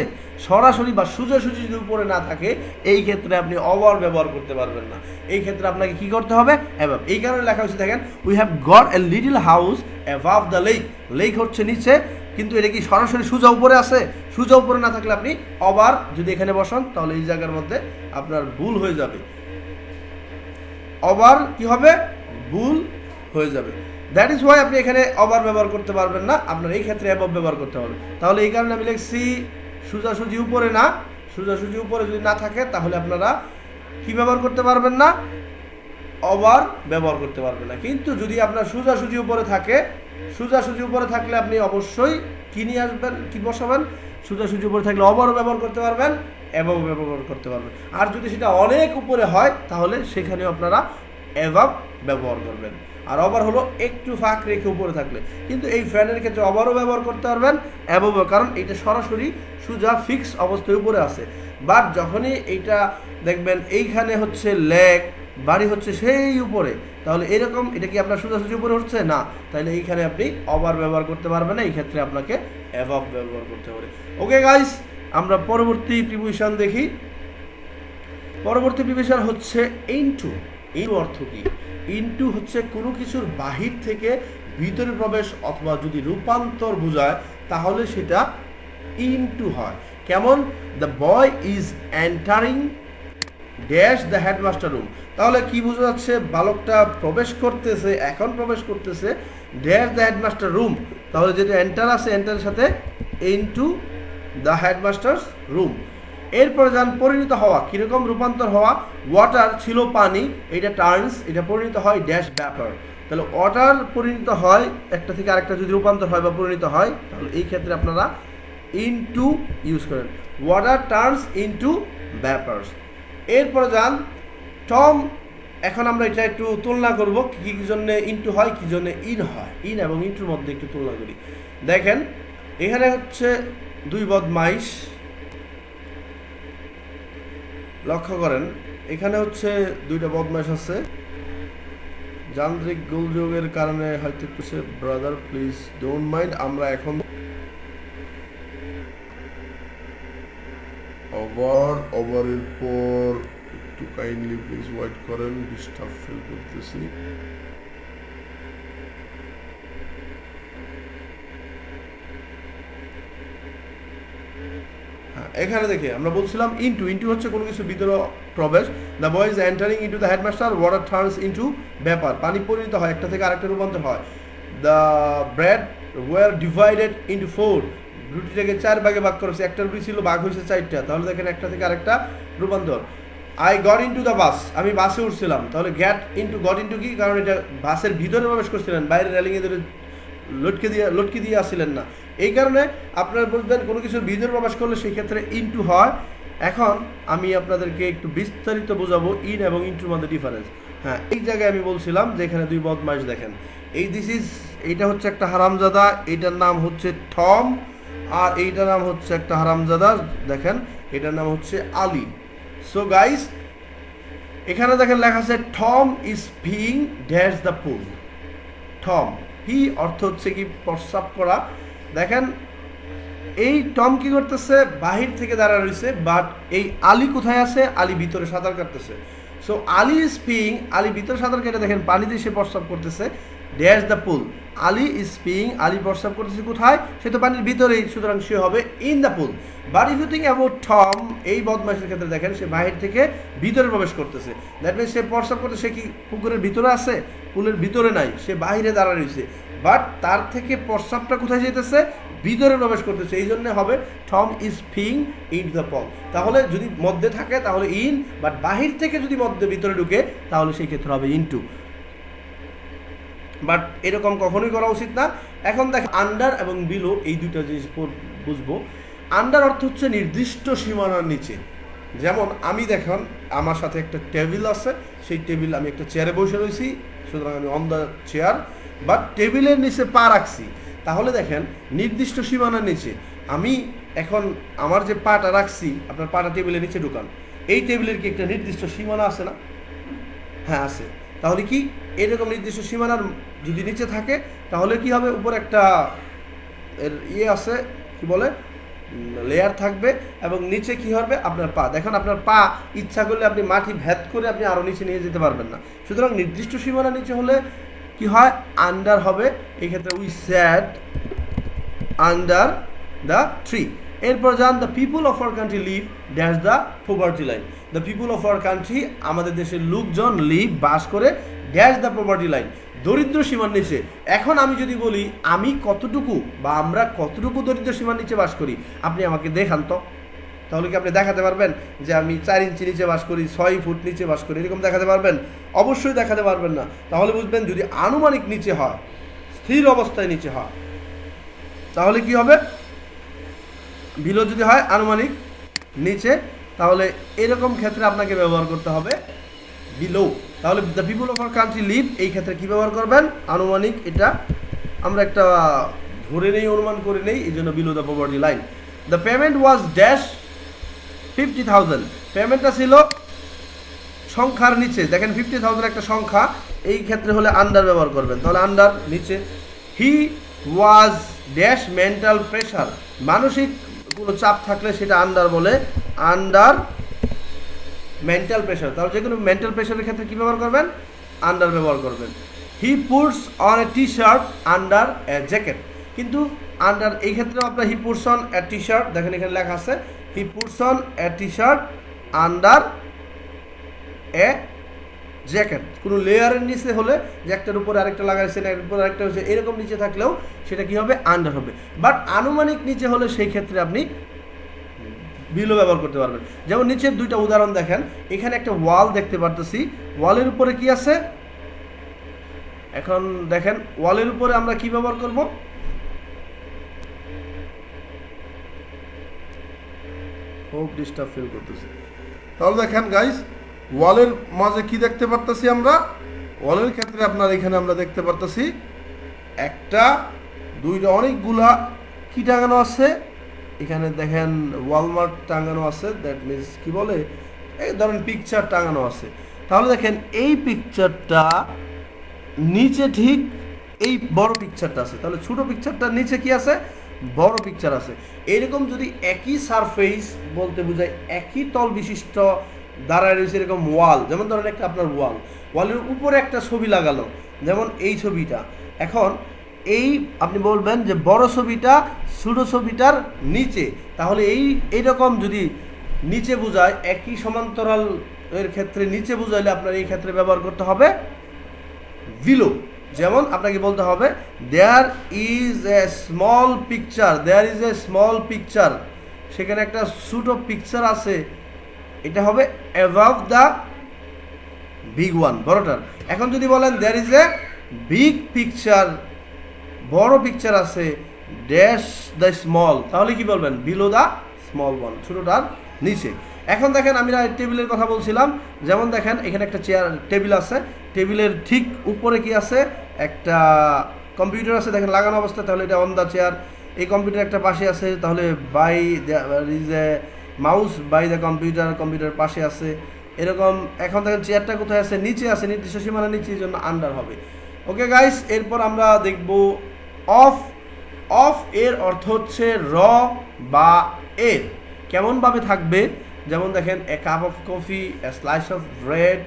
সরাসরি বা সোজাসুজি যদি উপরে না থাকে এই ক্ষেত্রে আপনি ওভার ব্যবহার করতে পারবেন না, এই ক্ষেত্রে আপনাকে কি করতে হবে, অ্যাবাভ। এই কারণে লেখা হচ্ছে দেখেন we have got a little house above the lake, lake হচ্ছে নিচে, কিন্তু এটা কি সরাসরি সোজা উপরে আছে, সোজা উপরে না থাকলে আপনি ওভার যদি এখানে বসান তাহলে এই জায়গার মধ্যে আপনার ভুল হয়ে যাবে, ওভার কি হবে, ভুল হয়ে যাবে। দ্যাট ইজ ওয়াই আপনি এখানে ওভার ব্যবহার করতে পারবেন না, আপনার এই ক্ষেত্রে অ্যাবভ ব্যবহার করতে হবে। তাহলে এই কারণে আমি লিখছি সোজাসুজি উপরে না, সোজাসুজি উপরে যদি না থাকে তাহলে আপনারা কি ব্যবহার করতে পারবেন না, ওভার ব্যবহার করতে পারবেন না। কিন্তু যদি আপনার সোজাসুজি উপরে থাকে, সোজাসুজি উপরে থাকলে আপনি অবশ্যই কি নিয়ে আসবেন, কি বসাবেন, সোজাসুজি উপরে থাকলে ওভারও ব্যবহার করতে পারবেন, অ্যাবভ ব্যবহার করতে পারবেন। আর যদি সেটা অনেক উপরে হয় তাহলে সেখানেও আপনারা অ্যাবভ ব্যবহার করবেন। আর ওভার হলো একটু ফাঁক রেখে উপরে থাকলে, কিন্তু এই ফ্যানের ক্ষেত্রে ওভারও ব্যবহার করতে পারবেন, অ্যাবভ, কারণ এটা সরাসরি সোজা ফিক্স অবস্থায় উপরে আছে। বাট যখনই এইটা দেখবেন এইখানে হচ্ছে লেক, বাড়ি হচ্ছে সেই উপরে, তাহলে এরকম এটা কি আপনার সোজাসুজি উপরে হচ্ছে না, তাহলে এইখানে আপনি ওভার ব্যবহার করতে পারবেন না, এই ক্ষেত্রে আপনাকে অ্যাবভ ব্যবহার করতে হবে। ওকে গাইস, আমরা পরবর্তী প্রিপোজিশন দেখি। পরবর্তী প্রিপোজিশন হচ্ছে ইনটু। ইনটু অর্থ কি, ইনটু হচ্ছে কোনো কিছুর বাহির থেকে ভিতরে প্রবেশ অথবা যদি রূপান্তর বোঝায় তাহলে সেটা ইনটু হয়। কেমন, the boy is entering dash the headmaster room. তাহলে কি বোঝা যাচ্ছে, বালকটা প্রবেশ করতেছে, এখন প্রবেশ করতেছে ড্যাশ দ্য হেডমাস্টার রুম। তাহলে যেটা এন্টার আছে, এন্টারের সাথে ইনটু দ্য হেডমাস্টার্স রুম। এরপরে যান পরিণত হওয়া, কীরকম রূপান্তর হওয়া, ওয়াটার ছিল পানি, এটা টার্নস, এটা পরিণত হয় ড্যাশ ব্যাপার। তাহলে ওয়াটার পরিণত হয় একটা থেকে আরেকটা যদি রূপান্তর হয় বা পরিণত হয় তাহলে এই ক্ষেত্রে আপনারা ইনটু ইউজ করেন, ওয়াটার টার্নস ইনটু ব্যাপার্স। এরপরে যান টম। এখন আমরা এটা একটু তুলনা করব কি জন্য ইনটু হয়, কি জন্য ইন হয়, ইন এবং ইনটুর মধ্যে একটু তুলনা করি। দেখেন এখানে হচ্ছে দুই বদমাইশ, লক্ষ্য করেন এখানে হচ্ছে দুইটা বদমাইশ আছে, যান্ত্রিক গোলযোগের কারণে হয়তো একটু ব্রাদার প্লিজ ডোন্ট মাইন্ড, আমরা এখন ওভারের পর একটু কাইন্ডলি প্লিজ ওয়েট করেন, ডিস্টার্ব ফিল করতেছি। এখানে দেখে আমরা বলছিলাম ইনটু, ইনটু হচ্ছে কোনো কিছু ভিতরে প্রবেশ। The boy is entering into the headmaster, water turns into vapour, পানি পরিণত হয়, একটা থেকে আরেকটা রূপান্তর হয়। The bread were divided into four, রুটিটাকে 4 ভাগে ভাগ করেছে, একটা রুটি ছিল ভাগ হয়েছে 4টা, তাহলে দেখেন একটা থেকে আরেকটা রূপান্তর। I got into the bus, আমি বাসে উঠছিলাম, তাহলে গ্যাট ইনটু গট ইনটু কি, কারণ এটা বাসের ভিতরে প্রবেশ করছিলেন, বাইরে রেলিংয়ে ধরে লটকে দিয়ে আসছিলেন না, এই কারণে আপনারা বুঝবেন কোনো কিছুর ভিতরে প্রবেশ করলে সেই ক্ষেত্রে ইনটু হয়। এখন আমি আপনাদেরকে একটু বিস্তারিত বোঝাবো ইন এবং ইনটুর মধ্যে ডিফারেন্স। হ্যাঁ, এই জায়গায় আমি বলছিলাম যে এখানে দুই বদমাইশ দেখেন, এইটা হচ্ছে একটা হারামজাদা, এইটার নাম হচ্ছে থম, আর এইটার নাম হচ্ছে একটা হারামজাদা, দেখেন এটার নাম হচ্ছে আলী। সো গাইস এখানে দেখেন লেখা আছে Tom is peeing dash the pool. Tom, pee অর্থ হচ্ছে কি প্রস্রাব করা। দেখেন এই টম কি করতেছে, বাহির থেকে দাঁড়া রয়েছে, বাট এই আলী কোথায় আছে, আলী ভিতরে সাঁতার কাটতেছে। So Ali is peeing, Ali ভিতরে সাঁতার কেটে দেখেন পানিতে সে প্রস্রাব করতেছে, dash the pool. Ali is peeing, Ali প্রস্রাব করতেছে কোথায়, সে তো পানির ভিতরেই, সুতরাং সে হবে in the pool. But if you think about Tom, এই বদমাইশের ক্ষেত্রে দেখেন সে বাহির থেকে ভিতরে প্রবেশ করতেছে। দ্যাট মিনস সে প্রস্রাব করতে, সে কি পুকুরের ভিতরে আছে, পুলের ভিতরে নাই, সে বাহিরে দাঁড়া রয়েছে, বাট তার থেকে প্রস্রাবটা কোথায় যেতেছে, ভিতরে প্রবেশ করতেছে, এই জন্য হবে টম ইজ পিইং ইন দ্য পল। তাহলে যদি মধ্যে থাকে তাহলে ইন, বাট বাহির থেকে যদি মধ্যে ভিতরে ঢুকে তাহলে সেই ক্ষেত্রে হবে ইনটু। বাট এরকম কখনোই করা উচিত না। এখন দেখ আন্ডার এবং বিলো এই দুইটা জিনিস বুঝবো। আন্ডার অর্থ হচ্ছে নির্দিষ্ট সীমানার নিচে। যেমন আমি দেখেন আমার সাথে একটা টেবিল আছে, সেই টেবিল আমি একটা চেয়ারে বসে রয়েছি, সুতরাং আমি অন দ্য চেয়ার, বাট টেবিলের নিচে পা রাখছি, তাহলে দেখেন নির্দিষ্ট সীমানার নিচে আমি এখন আমার যে পাটা রাখছি, আপনার পাটা টেবিলের নিচে ঢুকান, এই টেবিলের কি একটা নির্দিষ্ট সীমানা আছে না? হ্যাঁ আছে। তাহলে কি এরকম নির্দিষ্ট সীমানার যদি নিচে থাকে তাহলে কি হবে, উপর একটা এর আছে কি বলে লেয়ার থাকবে, এবং নিচে কি হবে আপনার পা। দেখেন আপনার পা ইচ্ছা করলে আপনি মাটি ভেদ করে আপনি আরও নিচে নিয়ে যেতে পারবেন না, সুতরাং নির্দিষ্ট সীমানার নিচে হলে কি হয়, আন্ডার হবে। এই ক্ষেত্রে we sat under the tree. এরপর যান, the people of our country live dash the poverty line. The people of our country, আমাদের দেশের লোকজন লিভ বাস করে ড্যাশ দ্য পভার্টি লাইন, দরিদ্র সীমার নিচে। এখন আমি যদি বলি আমি কতটুকু বা আমরা কতটুকু দরিদ্র সীমার নিচে বাস করি, আপনি আমাকে দেখান তো, তাহলে কি আপনি দেখাতে পারবেন যে আমি 4 ইঞ্চি নিচে বাস করি, 6 ফুট নিচে বাস করি, এরকম দেখাতে পারবেন? অবশ্যই দেখাতে পারবেন না। তাহলে বুঝবেন যদি আনুমানিক নিচে হয়, স্থির অবস্থায় নিচে হয়, তাহলে কি হবে, বিলো যদি হয় আনুমানিক নিচে, তাহলে এরকম ক্ষেত্রে আপনাকে ব্যবহার করতে হবে বিলো। তাহলে the people of our country live, এই ক্ষেত্রে কী ব্যবহার করবেন, আনুমানিক। এটা আমরা একটা ধরে নেই, অনুমান করে নেই, এই জন্য below the poverty line. The payment was dash 50,000, পেমেন্টটা ছিল সংখ্যার নিচে। দেখেন 50,000 একটা সংখ্যা, এই ক্ষেত্রে হলে আন্ডার ব্যবহার করবেন, তাহলে আন্ডার নিচে। হি ওয়াজ ড্যাশ মেন্টাল প্রেশার, মানসিক কোনো চাপ থাকলে সেটা আন্ডার বলে, আন্ডার মেন্টাল প্রেশার। তাহলে যে কোনো মেন্টাল প্রেশারের ক্ষেত্রে কী ব্যবহার করবেন, আন্ডার ব্যবহার করবেন। He puts on a T shirt under a jacket, কিন্তু আন্ডার এই ক্ষেত্রে আপনার he puts on a T shirt, দেখেন এখানে লেখা আছে he puts on a T shirt under a jacket. কোনো লেয়ারের নিচে হলে যে একটার উপরে আরেকটা লাগাইছেন, এর উপর আরেকটা হচ্ছে, এরকম নিচে থাকলেও সেটা কি হবে, আন্ডার হবে। বাট আনুমানিক নিচে হলে সেই ক্ষেত্রে আপনি বিলো ব্যবহার করতে পারবেন। যেমন নিচের দুইটা উদাহরণ দেখেন, এখানে একটা ওয়াল দেখতে পারতেছি, ওয়ালের উপরে কি আছে, এখন দেখেন ওয়ালের উপরে আমরা কি ব্যবহার করব, খুব ডিস্টার্ব ফিল করতেছি। তাহলে দেখেন গাইস, ওয়ালের মাঝে কি দেখতে পারতেছি আমরা, ওয়ালের ক্ষেত্রে আপনার এখানে আমরা দেখতে পারতেছি একটা দুইটা অনেকগুলা কি টাঙানো আছে, এখানে দেখেন ওয়ালমার্ট টাঙানো আছে, দ্যাট মিনস কি বলে, এই ধরেন পিকচার টাঙানো আছে। তাহলে দেখেন এই পিকচারটা নিচে ঠিক এই বড় পিকচারটা আছে, তাহলে ছোট পিকচারটার নিচে কি আছে, বড় পিকচার আছে। এরকম যদি একই সারফেস বলতে বোঝায় একই তল বিশিষ্ট দাঁড়ায় রয়েছে এরকম ওয়াল, যেমন ধরেন একটা আপনার ওয়ালের উপরে একটা ছবি লাগালো, যেমন এই ছবিটা, এখন এই আপনি বলবেন যে বড় ছবিটা ছোট ছবিটার নিচে, তাহলে এইরকম যদি নিচে বোঝায় একই সমান্তরাল এর ক্ষেত্রে নিচে বোঝাইলে আপনার এই ক্ষেত্রে ব্যবহার করতে হবে বিলো। যেমন আপনাকে বলতে হবে there is a small picture, there is a small picture, সেখানে একটা ছোট পিকচার আছে, এটা হবে অ্যাবাভ দ্য বিগ ওয়ান, বড়টার। এখন যদি বলেন there is a big picture, বড় পিকচার আছে, ড্যাশ দ্য স্মল, তাহলে কি বলবেন, বিলো দ্য স্মল ওয়ান, ছোটটার নিচে। এখন দেখেন আমি টেবিলের কথা বলছিলাম, যেমন দেখেন এখানে একটা চেয়ার টেবিল আছে, টেবিলের ঠিক উপরে কি আছে, একটা কম্পিউটার আছে, দেখেন লাগানো অবস্থায়, তাহলে এটা অন দ্য চেয়ার। এই কম্পিউটার একটা পাশে আছে, তাহলে by is a mouse by the computer, computer পাশে আছে, এরকম। এখন দেখেন চেয়ারটা কোথায় আছে, নিচে আছে, নির্দিষ্ট সীমানা নিচে, এই জন্য আন্ডার হবে। ওকে গাইস, এরপর আমরা দেখব অফ। অফ এর অর্থ হচ্ছে র বা এর কেমনভাবে থাকবে, যেমন দেখেন a cup of coffee, a slice of bread,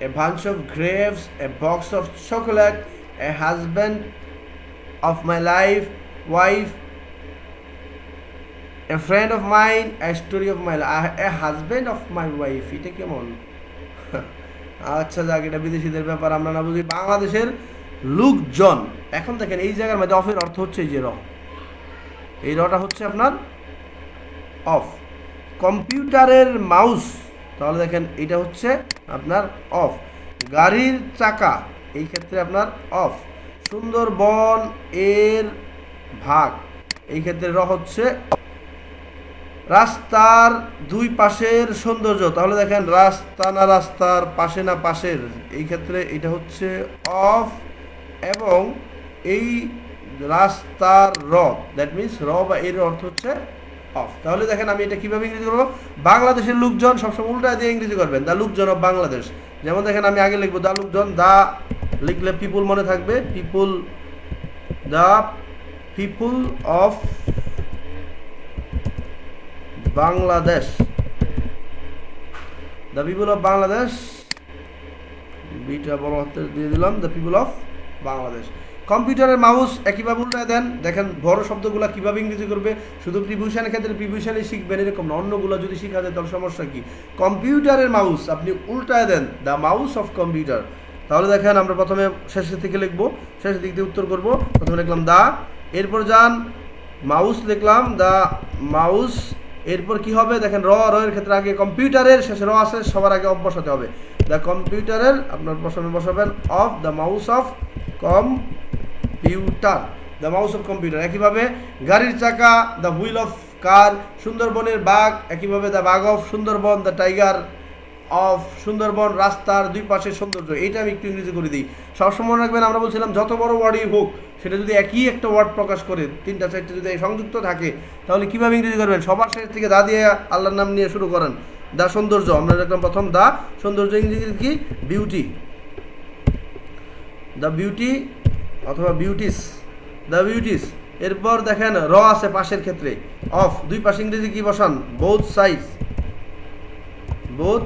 a bunch of grapes, a box of chocolate, a husband of my life, wife, a friend of mine, a story of my life, a husband of my wife. এটা কেমন? আচ্ছা যাক, এটা বিদেশিদের ব্যাপার, আমরা না বুঝি। বাংলাদেশের লোকজন। এখন দেখেন এই জায়গার মধ্যে অফের অর্থ হচ্ছে এই যে র, এই রটা হচ্ছে আপনার অফ। কম্পিউটারের মাউস, তাহলে দেখেন এটা হচ্ছে আপনার অফ। গাড়ির চাকা, এই ক্ষেত্রে আপনার অফ। সুন্দরবন এর ভাগ, এই ক্ষেত্রে র হচ্ছে। রাস্তার দুই পাশের সৌন্দর্য, তাহলে দেখেন রাস্তা না রাস্তার, পাশে না পাশের, এই ক্ষেত্রে এটা হচ্ছে অফ। এবং এই রাস্তার র, দ্যাট মিনস র বা এর অর্থ হচ্ছে অফ। তাহলে দেখেন আমি এটা কিভাবে ইংরেজি করবো। বাংলাদেশের লোকজন সবসময় উল্টা দিয়ে ইংরেজি করবেন, দ্য লোকজন অফ বাংলাদেশ। যেমন দেখেন আমি আগে লিখবো দ্য লোকজন, দা লিখলে পিপুল মনে থাকবে, people, the people of Bangladesh, the people of Bangladesh, বিটা বড় হাতে দিয়ে দিলাম, দ্য পিপুল অফ বাংলাদেশ। কম্পিউটারের মাউস একইভাবে উল্টায় দেন। দেখেন বড় শব্দগুলো কীভাবে ইংরেজি করবে, শুধু প্রিভিউশনের ক্ষেত্রে প্রিভিউশনে শিখবেন এরকম না, অন্যগুলো যদি শেখা যায় তাহলে সমস্যা কি। কম্পিউটারের মাউস আপনি উল্টায় দেন, দ্য মাউস অফ কম্পিউটার। তাহলে দেখেন আমরা প্রথমে শেষের থেকে লিখবো, শেষের দিক দিয়ে উত্তর করবো। প্রথমে লিখলাম দা, এরপর যান মাউস লিখলাম, দ্য মাউস। এরপর কি হবে দেখেন র, র এর ক্ষেত্রে আগে কম্পিউটারের শেষে র আছে, সবার আগে অফ বসাতে হবে। দ্য কম্পিউটারের আপনার প্রথমে বসাবেন of, the mouse of computer, the mouse of computer. একইভাবে গাড়ির চাকা, দ্য হুইল অফ কার। সুন্দরবনের বাঘ, একইভাবে দ্য বাঘ of Sundarban, the tiger of Sundarban. রাস্তার দুই পাশের সৌন্দর্য, এইটা আমি একটু ইংরেজি করে দিই। সবসময় মনে রাখবেন আমরা বলছিলাম যত বড় ওয়ার্ডই হোক সেটা যদি একই একটা ওয়ার্ড প্রকাশ করে, তিনটা চারটে যদি সংযুক্ত থাকে, তাহলে কীভাবে ইংরেজি করবেন। সবার শেষ থেকে দা দিয়ে আল্লাহর নাম নিয়ে শুরু করেন। দা সৌন্দর্য, আমরা দেখলাম প্রথম দা সৌন্দর্য, ইংরেজি কি বিউটি, দ্য বিউটি অথবা বিউটিস, দ্য বিউটিস। এরপর দেখেন র আছে পাশের ক্ষেত্রে, অফ দুই পাশে ইংরেজি কি বসান, both sides, both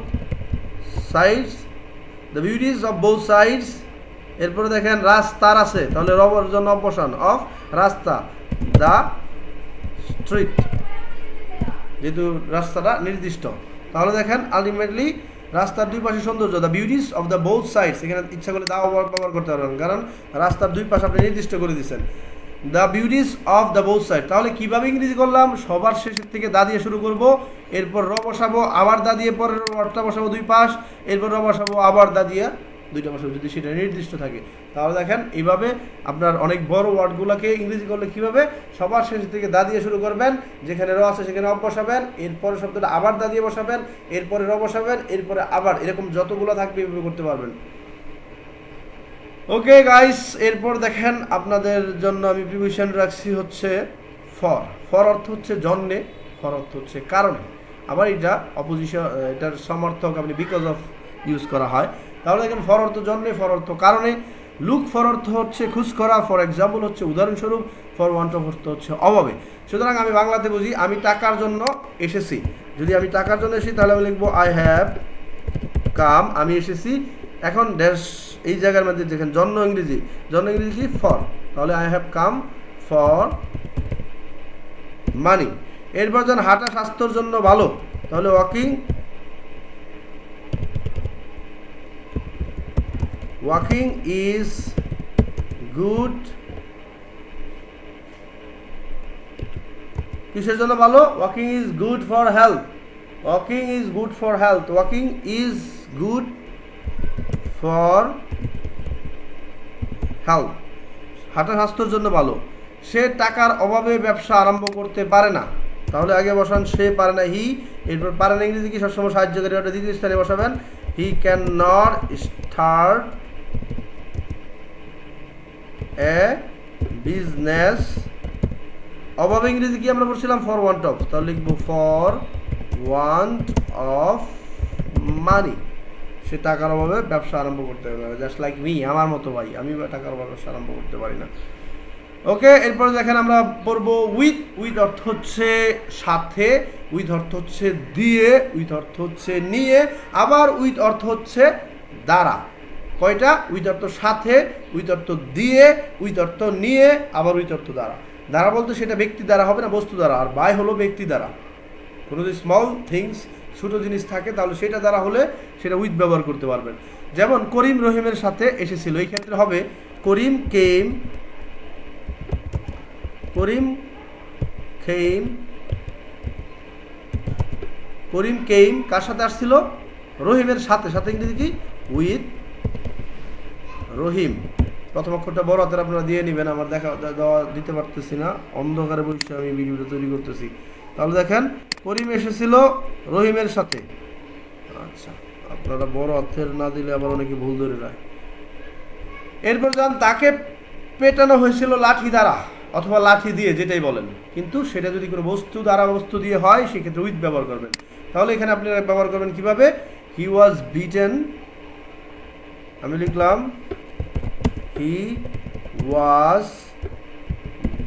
sides, the beauties of both sides. এরপরে দেখেন রাস্তার আছে, তাহলে রবর জন্য অফ বসান, অফ রাস্তা, দ্য স্ট্রিট, যেহেতু রাস্তাটা নির্দিষ্ট। তাহলে দেখেন আলটিমেটলি রাস্তার দুই পাশে সৌন্দর্য, the beauties of the both sides. এখানে ইচ্ছা করলে দাও ব্যবহার করতে পারবেন, কারণ রাস্তার দুই পাশে আপনি নির্দিষ্ট করে দিচ্ছেন, the beauties of the both side. তাহলে কীভাবে ইংরেজি করলাম, সবার শেষের থেকে দা দিয়ে শুরু করব, এরপর র বসাবো, আবার দা দিয়ে পরের ওয়ার্ডটা বসাবো দুই পাশ, এরপর র বসাবো, আবার দা দিয়ে দুইটা বসাবো যদি সেটা নির্দিষ্ট থাকে। তাহলে দেখেন এইভাবে আপনার অনেক বড় ওয়ার্ডগুলোকে ইংরেজি করলে কীভাবে সবার শেষ থেকে দা দিয়ে শুরু করবেন, যেখানে র আছে সেখানে অফ বসাবেন, এরপরে শব্দটা আবার দা দিয়ে বসাবেন, এরপরে র বসাবেন, এরপরে আবার, এরকম যতগুলো থাকবে এভাবে করতে পারবেন। ওকে গাইস, এরপর দেখেন আপনাদের জন্য আমি প্রিভিশন রাখছি হচ্ছে ফর। ফর অর্থ হচ্ছে জন্যে, ফর অর্থ হচ্ছে কারণে। আবার এটা অপোজিশন, এটার সমর্থক আপনি বিকজ অফ ইউজ করা হয়। তাহলে দেখেন ফর অর্থ জন্যে, ফর অর্থ কারণে। লুক ফর অর্থ হচ্ছে খোঁজ করা, ফর এক্সাম্পল হচ্ছে উদাহরণস্বরূপ, ফর ওয়ান্ট অফ অর্থ হচ্ছে অভাবে। সুতরাং আমি বাংলাতে বুঝি আমি টাকার জন্য এসেছি। যদি আমি টাকার জন্য এসেছি তাহলে আমি লিখবো আই হ্যাভ কাম, আমি এসেছি। এখন ড্যাশ এই জায়গার মধ্যে দেখেন জন্য ইংরেজি, জন্য ইংরেজি কি ফর, তাহলে I have come for money. এরপর যেন হাঁটা স্বাস্থ্যের জন্য ভালো, তাহলে ওয়াকিং, ওয়াকিং ইজ গুড, কিসের জন্য ভালো, walking is good for health, walking is good for health, walking is good for health, হাঁটা স্বাস্থ্যের জন্য ভালো। সে টাকার অভাবে ব্যবসা আরম্ভ করতে পারে না, তাহলে আগে বসান সে পারে না, হি। এরপর পারে না ইংরেজি কি সবসময় সাহায্যকারী, ওটা দ্বিতীয় স্থানে বসাবেন, he can not start A business. অভাবে ইংরেজি কি আমরা বলছিলাম ফর ওয়ান্ট অফ, তাহলে লিখবো ফর ওয়ান্ট অফ মানি, সে টাকার অভাবে ব্যবসা আরম্ভ করতে পারে। জাস্ট লাইক মি, আমার মতো ভাই, আমি টাকার অভাবে ব্যবসা আরম্ভ করতে পারি না। ওকে, এরপর দেখেন আমরা পড়বো উইথ। উইথ অর্থ হচ্ছে সাথে, উইথ অর্থ হচ্ছে দিয়ে, উইথ অর্থ হচ্ছে নিয়ে, আবার উইথ অর্থ হচ্ছে দ্বারা। কয়টা? উইথ অর্থ সাথে, উইথ অর্থ দিয়ে, উইথ অর্থ নিয়ে, আবার উইথ অর্থ দ্বারা। দ্বারা বলতে সেটা ব্যক্তি দ্বারা হবে না, বস্তু দ্বারা। আর বাই হলো ব্যক্তি দ্বারা। কোনো যদি স্মল থিংস, ছোটো জিনিস থাকে, তাহলে সেটা দ্বারা হলে সেটা উইথ ব্যবহার করতে পারবেন। যেমন করিম রহিমের সাথে এসেছিল, এই ক্ষেত্রে হবে করিম কেম, করিম কেম, করিম কেম কার সাথে আসছিল? রহিমের সাথে। সাথে ইংরেজি কি? উইথ রহিম। প্রথম অক্ষরটা বড় হাতের আপনারা দিয়ে নেবেন, আমার দেওয়া দিতে পারতেছি না, অন্ধকারে বসে আমি ভিডিওটা তৈরি করতেছি। তাহলে দেখেন করিম এসেছিল রহিমের সাথে। আচ্ছা, আপনারা বড় হাতের না দিলে আবার অনেকে ভুল ধরে যায়। এরপর যান, তাকে পেটানো হয়েছিল লাঠি দ্বারা অথবা লাঠি দিয়ে, যেটাই বলেন, কিন্তু সেটা যদি কোনো বস্তু দ্বারা, বস্তু দিয়ে হয়, সেক্ষেত্রে উইথ ব্যবহার করবেন। তাহলে এখানে আপনারা ব্যবহার করবেন কিভাবে? হি ওয়াজ বিটেন, আমি লিখলাম হি ওয়াজ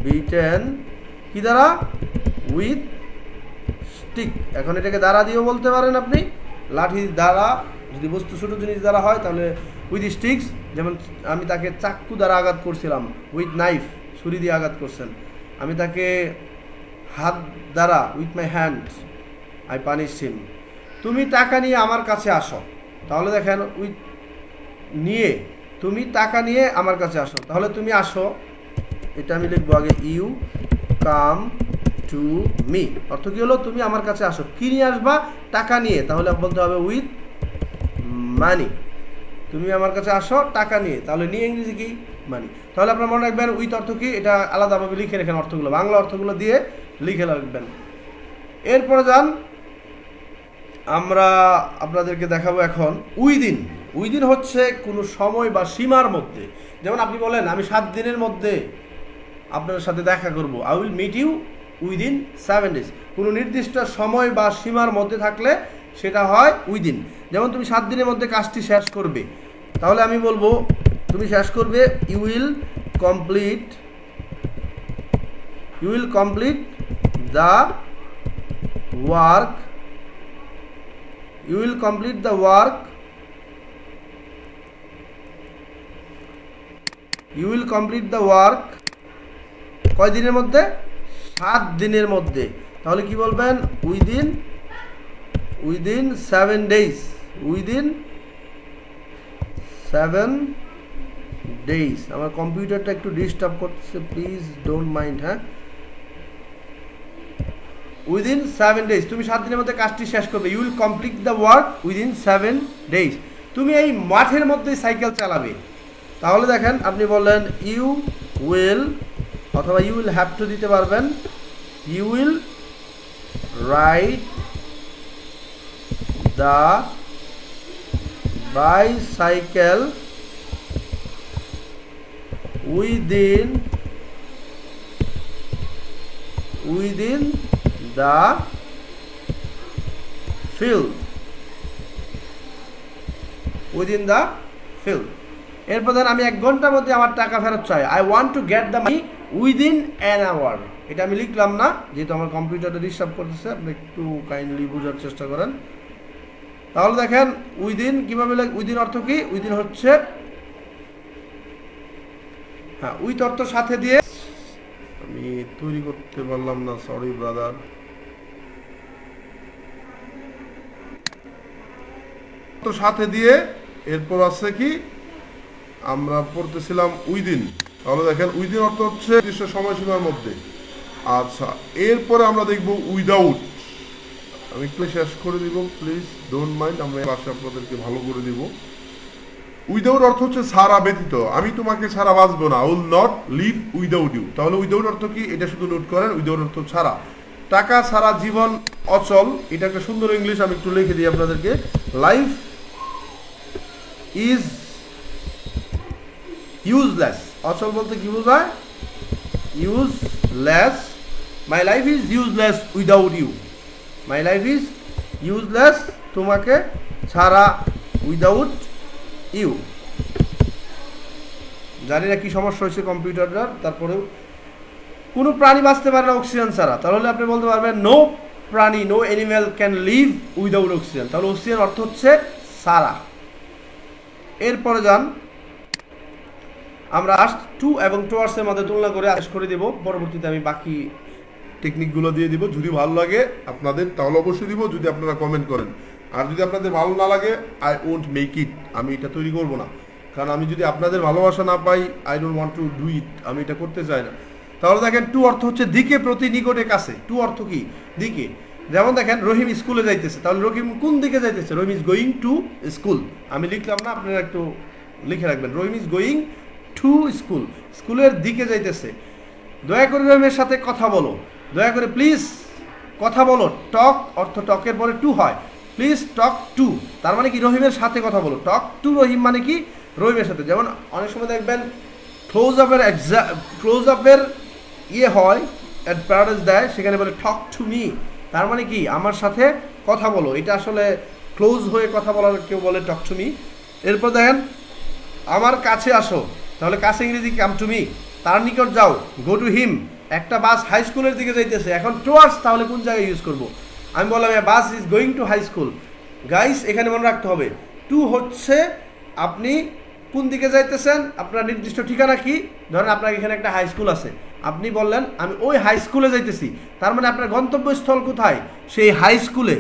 বিটেন কি দ্বারা? With stick. এখন এটাকে দ্বারা দিয়েও বলতে পারেন আপনি, লাঠি দ্বারা। যদি বস্তু ছোটো জিনিস দ্বারা হয় তাহলে উইথ স্টিক্স। যেমন আমি তাকে চাক্কু দ্বারা আঘাত করছিলাম, উইথ নাইফ, ছুরি দিয়ে আঘাত করছেন। আমি তাকে হাত দ্বারা, with my hand I punish him. তুমি টাকা নিয়ে আমার কাছে আসো, তাহলে দেখেন উইথ নিয়ে, তুমি টাকা নিয়ে আমার কাছে আসো। তাহলে তুমি আসো, এটা আমি লিখবো আগে, ইউ কাম টু মি। অর্থ কি হলো? তুমি আমার কাছে আসো। কি নিয়ে আসবা? টাকা নিয়ে। তাহলে বলতে হবে উইথ মানি। তুমি আমার কাছে আসো টাকা নিয়ে, তাহলে নিয়ে ইংরেজি কি? মানি। তাহলে আপনার মনে রাখবেন উইথ অর্থ কি, এটা আলাদাভাবে লিখে রাখেন অর্থগুলো, বাংলা অর্থগুলো দিয়ে লিখে রাখবেন। এরপরে যান, আমরা আপনাদেরকে দেখাবো এখন উইদিন। উইদিন হচ্ছে কোনো সময় বা সীমার মধ্যে। যেমন আপনি বলেন আমি 7 দিনের মধ্যে আপনার সাথে দেখা করব, I will meet you within 7 days। কোনো নির্দিষ্ট সময় বা সীমার মধ্যে থাকলে সেটা হয় উইদিন। যেমন তুমি 7 দিনের মধ্যে কাজটি শেষ করবে, তাহলে আমি বলবো তুমি শেষ করবে, you will complete the work, you will complete the work, you will complete the work কয় দিনের মধ্যে? 7 দিনের মধ্যে। তাহলে কি বলবেন? Within 7 days, within 7 days। আমার কম্পিউটারটা একটু ডিস্টার্ব করছে, প্লিজ ডোন্ট মাইন্ড। হ্যাঁ, উইদিন 7 days, তুমি 7 দিনের মধ্যে কাজটি শেষ করবে। You will complete the work within 7 days। তুমি এই মাঠের মধ্যে সাইকেল চালাবে, তাহলে দেখেন আপনি বললেন ইউ উইল, অথবা ইউ উইল হ্যাভ টু দিতে পারবেন, you will ride the bicycle within the field, within the field. এরপর ধরেন আমি 1 ঘন্টার মধ্যে আমার টাকা ফেরত চাই, I want to get the money within an hour. এটা আমি লিখলাম না, যেহেতু আমার কম্পিউটারটা ডিস্টার্ব করতেছে, আপনি একটু কাইন্ডলি বোঝার চেষ্টা করেন। তাহলে দেখেন উইদিন কিভাবে উইদিন অর্থ কি? উইদিন হচ্ছে, হ্যাঁ, উইথ অর্থ সাথে দিয়ে। আমি তৈরি করতে পারলাম না, সরি ব্রাদার। তো সাথে দিয়ে এরপর আছে কি, আমরা পড়তেছিলাম উইদিন। তাহলে দেখেন উইদিন অর্থ হচ্ছে নির্দিষ্ট সময়সীমার মধ্যে। আচ্ছা, এরপরে আমরা দেখব উইদাউট। আমি একটু শেষ করে দিব, প্লিজ ডোন্ট মাইন্ড, আমরা ক্লাসে আপনাদেরকে ভালো করে দিব। উইদাউট অর্থ হচ্ছে ছাড়া, ব্যতীত। আমি তোমাকে ছাড়া বাঁচবো না, I will not live without you. তাহলে উইদাউট অর্থ কি, এটা শুধু নোট করেন। উইদাউট অর্থ ছাড়া। টাকা ছাড়া জীবন অচল, এটা একটা সুন্দর ইংলিশ, আমি একটু লিখে দিই আপনাদেরকে। Life is useless. অচল বলতে কি বোঝায়? Useless. My life is useless without you. My life is useless, তোমাকে ছাড়া, উইদাউট ইউ। জানি না কি সমস্যা হয়েছে কম্পিউটারটার, তারপরেও কোনো প্রাণী বাঁচতে পারে না অক্সিজেন ছাড়া, তাহলে আপনি বলতে পারবেন নো প্রাণী, no animal can live without oxygen. তাহলে অক্সিজেন অর্থ হচ্ছে সারা। এরপরে যান, আমরা টু এবং টুয়ার্ডসের মধ্যে তুলনা করে আদেশ করে দেব, পরবর্তীতে আমি বাকি টেকনিকগুলো দিয়ে দিব। যদি ভালো লাগে আপনাদের তাহলে অবশ্যই দিব, যদি আপনারা কমেন্ট করেন। আর যদি আপনাদের ভালো না লাগে, আই ওন্ট মেক ইট, আমি এটা তৈরি করব না। কারণ আমি যদি আপনাদের ভালোবাসা না পাই, I don't want to do it, আমি এটা করতে চাই না। তাহলে দেখেন টু অর্থ হচ্ছে দিকে, প্রতি, নিকটে, কাছে। টু অর্থ কি? দিকে। যেমন দেখেন রহিম স্কুলে যাইতেছে, তাহলে রহিম কোন দিকে যাইতেছে? রহিম ইজ গোয়িং টু স্কুল। আমি লিখলাম না, আপনারা একটু লিখে রাখবেন, রহিম ইজ গোয়িং টু স্কুল, স্কুলের দিকে যাইতেছে। দয়া করে রহিমের সাথে কথা বলো, দয়া করে প্লিজ কথা বলো। টক অর্থ টকের পরে টু হয়, প্লিজ টক টু, তার মানে কি রহিমের সাথে কথা বলো। টক টু রহিম মানে কি? রহিমের সাথে। যেমন অনেক সময় দেখবেন ক্লোজ আপের ইয়ে হয়, অ্যাডভার্টাইজ দেয়, সেখানে বলে টক টু মি, তার মানে কি আমার সাথে কথা বলো। এটা আসলে ক্লোজ হয়ে কথা বলার কেউ বলে টক টু মি। এরপর দেখেন আমার কাছে আসো, তাহলে কাছে ইংরেজি কাম টু মি। তার নিকট যাও, গো টু হিম। একটা বাস হাই স্কুলের দিকে যাইতেছে, এখন টুয়ার্ডস, তাহলে কোন জায়গায় ইউজ করব? আমি বললাম bus is going to high school. Guys এখানে মনে রাখতে হবে, টু হচ্ছে আপনি কোন দিকে যাইতেছেন, আপনার নির্দিষ্ট ঠিকানা কি। ধরেন আপনার এখানে একটা হাই স্কুল আছে, আপনি বললেন আমি ওই হাই স্কুলে যাইতেছি, তার মানে আপনার গন্তব্যস্থল কোথায়? সেই হাই স্কুলে।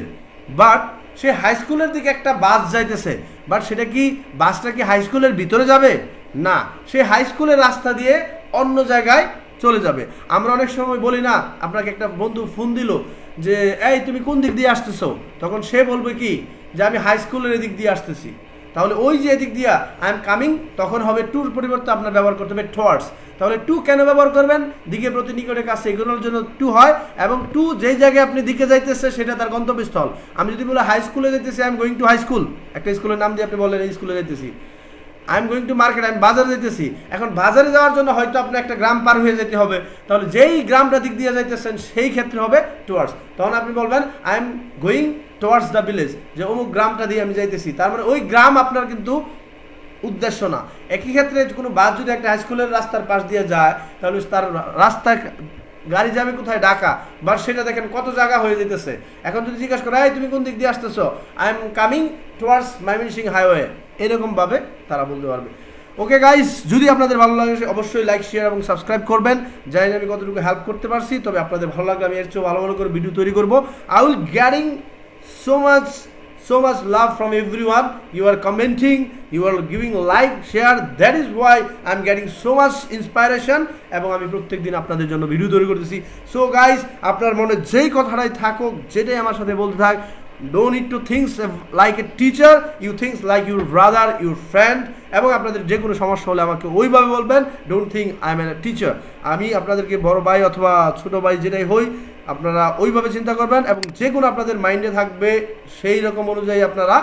বাট সেই হাই স্কুলের দিকে একটা বাস যাইতেছে, বাট সেটা কি, বাসটা কি হাই স্কুলের ভিতরে যাবে? না, সেই হাই স্কুলের রাস্তা দিয়ে অন্য জায়গায় চলে যাবে। আমরা অনেক সময় বলি না, আপনাকে একটা বন্ধু ফোন দিল যে এই তুমি কোন দিক দিয়ে আসতেছো, তখন সে বলবে কি যে আমি হাই স্কুলের এদিক দিয়ে আসতেছি। তাহলে ওই যে এদিক দিয়া আই এম কামিং, তখন হবে টুর পরিবর্তে আপনার ব্যবহার করতে হবে টুয়ার্ডস। তাহলে টু কেন ব্যবহার করবেন? দিকে, প্রতি, নিকটে, কাছে, এগুলোর জন্য টু হয়। এবং টু যেই জায়গায় আপনি দিকে যাইতেছে সেটা তার গন্তব্যস্থল। আমি যদি বলি হাই স্কুলে যাইতেছি, I am going to high school, একটা স্কুলের নাম দিয়ে আপনি বললেন এই স্কুলে যাইতেছি। I am going to market, আমি বাজারে যেতেছি। এখন বাজারে যাওয়ার জন্য হয়তো আপনি একটা গ্রাম পার হয়ে যেতে হবে, তাহলে যেই গ্রামটা দিক দিয়ে যাইতেছেন সেই ক্ষেত্রে হবে টুয়ার্ডস। তখন আপনি বলবেন I am going towards the village, যে অমুক গ্রামটা দিয়ে আমি যাইতেছি, তার মানে ওই গ্রাম আপনার কিন্তু উদ্দেশ্য না। একই ক্ষেত্রে কোনো বাস যদি একটা হাই স্কুলের রাস্তার পাশ দিয়ে যায়, তাহলে তার রাস্তায় গাড়ি যাবে কোথায়? ঢাকা, বাট সেটা দেখেন কত জায়গা হয়ে যেতেছে। এখন যদি জিজ্ঞাসা করে তুমি কোন দিক দিয়ে আসতেছো, I am coming towards Mymensingh highway, এরকমভাবে তারা বলতে পারবে। ওকে গাইস, যদি আপনাদের ভালো লাগে অবশ্যই লাইক, শেয়ার এবং সাবস্ক্রাইব করবেন। জানি না আমি কতটুকু হেল্প করতে পারছি, তবে আপনাদের ভালো লাগলে আমি এর চেয়েও ভালো ভালো করে ভিডিও তৈরি করবো। I will getting so much love from everyone. You are commenting, you are giving like, share, that is why I am getting so much inspiration, এবং আমি প্রত্যেক দিন আপনাদের জন্য ভিডিও তৈরি করতেছি। সো গাইস, আপনার মনে যেই কথাটাই থাকুক, যেটাই আমার সাথে বলতে থাক, don't need to think like a teacher, you think like your brother, your friend, এবং আপনাদের যে কোনো সমস্যা হলে আমাকে ওইভাবে বলবেন, don't think I am a teacher, আমি আপনাদেরকে বড় ভাই অথবা ছোট ভাই যেটাই হই, আপনারা ওইভাবে চিন্তা করবেন, এবং যে কোনো আপনাদের মাইন্ডে থাকবে সেই রকম অনুযায়ী আপনারা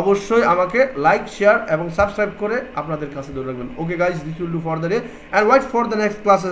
অবশ্যই আমাকে লাইক, শেয়ার এবং সাবস্ক্রাইব করে আপনাদের কাছে ধরে রাখবেন। Okay guys, this will do for the day, and wait for the next classes.